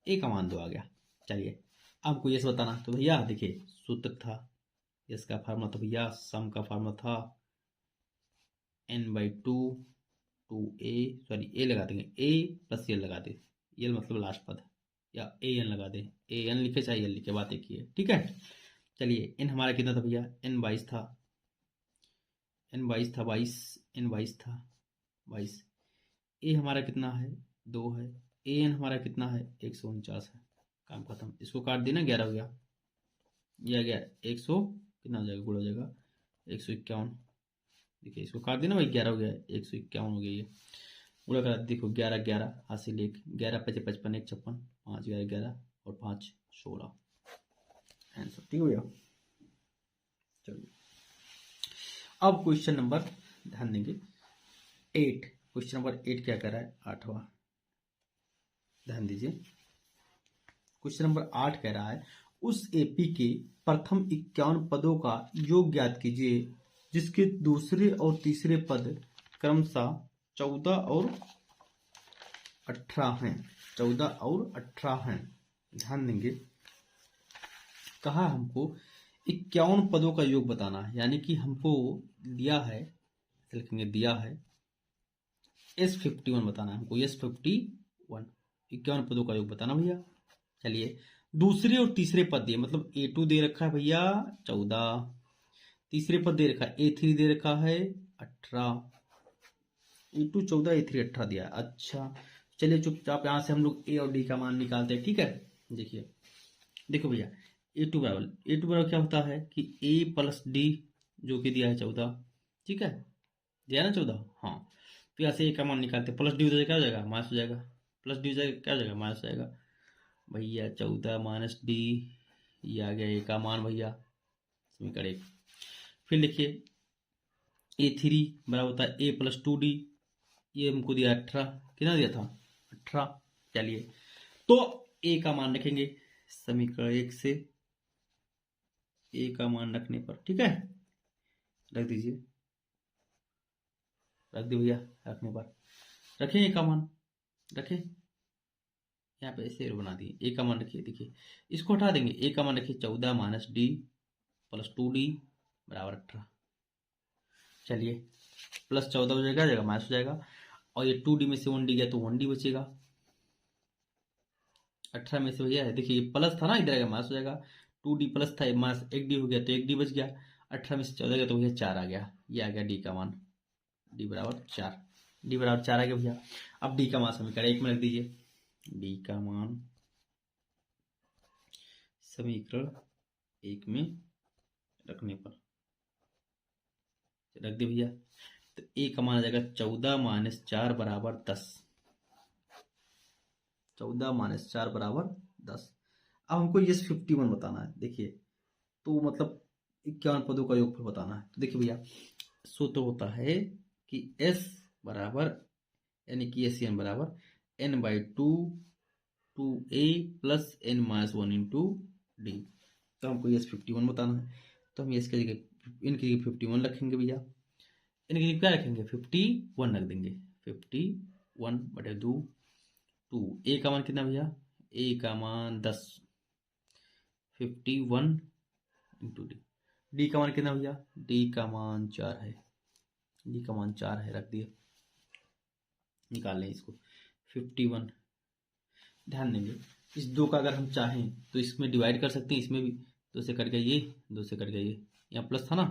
ए का मान 2 आ गया। चलिए आपको यस बताना, तो भैया देखिए सूत्र था, यस का फार्मूला था भैया, सम का फार्मूला था n/2 2a, सॉरी ए लगा देंगे, ए प्लस एल लगा दे, एल मतलब लास्ट पद, या ए एन लगा दे, ए एन लिखे चाहे एल लिखे, बात एक ही है, ठीक है। चलिए एन हमारा कितना था भैया, एन 22 था, एन 22 था 22, एन 22 था 22, ए हमारा कितना है 2 है, ए एन हमारा कितना है 149 है, काम खत्म। इसको काट देना, 11 हो गया, ये आ गया 100 कितना हो जाएगा, गुणा हो जाएगा 151, देखिए इसको काट देना भाई, 11 हो गया, 151 हो गया, ये गुणा करा देखो, 11 11 हासिल 1, 11 5 55 1 56, 5 11 11 और 5 16, आंसर ठीक हो गया। चलिए अब क्वेश्चन नंबर, ध्यान देंगे 8, क्वेश्चन नंबर 8 क्या कर रहा है, 8वां, ध्यान दीजिए। क्वेश्चन नंबर 8 कह रहा है, उस एपी के प्रथम 51 पदों का योग ज्ञात कीजिए जिसके दूसरे और तीसरे पद क्रमशः 14 और 18 हैं, 14 और 18 हैं। ध्यान देंगे, कहा हमको 51 पदों का योग बताना है, यानी कि हमको दिया है, लिखेंगे दिया है S51 बताना है हमको, S51 51 पदों का योग बताना भैया। चलिए दूसरे और तीसरे पद दिए, मतलब A2 दे रखा है भैया 14, तीसरे पद दे रखा है A3 दे रखा है 18, A2 14 A3 18 दिया है। अच्छा चलिए चुपचाप यहाँ से हम लोग A और D का मान निकालते हैं, ठीक है। देखिए देखो भैया, A2 बराबर क्या होता है कि A प्लस D, जो कि दिया है 14, ठीक है, दिया ना 14, हाँ। तो यहाँ से A का मान निकालते हैं, प्लस डी हो जाएगा, क्या हो जाएगा माइनस हो जाएगा, प्लस डी हो जाएगा, क्या हो जाएगा माइनस हो जाएगा भैया, 14 माइनस डी, ये आ गया A का मान भैया, समीकरण 1। फिर लिखिए A3 बराबर होता है A प्लस 2D, ये हमको दिया 18, कितना दिया था 18। चलिए तो A का मान रखेंगे समीकरण 1 से, A का मान रखने पर, ठीक है, रख दीजिए, रख दी भैया, रखने पर रखें A का मान, रखें, यहाँ पे ऐसे बना दिए, A का मान रखिए, देखिए इसको हटा देंगे, A का मान रखिए 14 माइनस डी प्लस 2D बराबर 18। चलिए प्लस 14 हो जाएगा, जाएगा माइनस हो जाएगा, और ये 2D में से 1D गया तो 1D बचेगा, 18 में से भैया है, देखिए ये प्लस था ना, इधर आएगा माइनस हो जाएगा, 2D प्लस था माइनस 1D हो गया तो 1D बच गया, 18 में से 14 गया तो भैया 4 आ गया, ये आ गया D का मान, D बराबर 4, D बराबर 4 आ गया भैया। अब D का मान समीकरण 1 में रख दीजिए, D का मान समीकरण 1 में रखने पर रख दे भैया, तो A का मान आ जाएगा 14 माइनस 4 बराबर 10, 14 माइनस 4 बराबर 10। अब हमको ये 51 बताना है, देखिए तो मतलब 51 पदों का योगफल बताना है, तो देखिए भैया सूत्र होता है कि S बराबर, यानी कि SN बराबर n/2 2a plus n minus 1 into d. तो हमको ये 51 बताना है, तो हम इसके जगह इनकी जगह 51 रखेंगे भैया, इनकी जगह क्या रखेंगे 51 रख देंगे, 51/2 2, ए का मान कितना भैया, ए का मान 10, 51 इंटू डी, डी का मान कितना भैया, डी का मान 4 है, डी का मान 4 है, रख दिए, निकाल लें इसको 51। ध्यान देंगे इस 2 का अगर हम चाहें तो इसमें डिवाइड कर सकते हैं, इसमें भी 2 से कट गया ये, 2 से कट गया ये, यहाँ प्लस था ना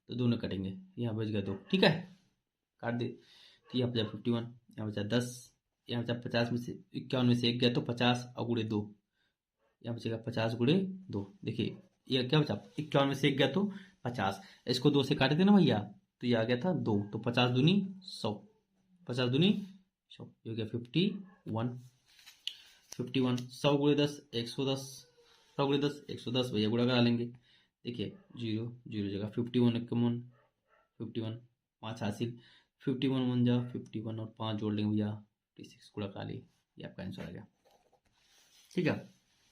तो दोनों कटेंगे, यहाँ बच गया 2, ठीक है, काट दे, तो यहाँ बचा 51, यहाँ बचा 10, यहाँ बचा 50 में से 51 में से 1 गया तो 50 और गुणे 2, यहाँ बचेगा 50 गुणे 2। देखिए ये क्या बचा, 51 में से 1 गया तो 50, इसको 2 से काटे थे ना भैया, तो ये आ गया था 2, तो 50 दूनी 100, 50 दूनी 100, ये हो गया 51। 51 100 गुणे 10 110, 100 गुणे 10 110, भैया गुणा करा लेंगे। देखिए 0 0 जगह 51 कॉमन, 51 5 हासिल, 51 1 जा 51 और 5 जोड़ लेंगे भैया 56, गुणा करा लिए, ये आपका आंसर आ गया। ठीक है।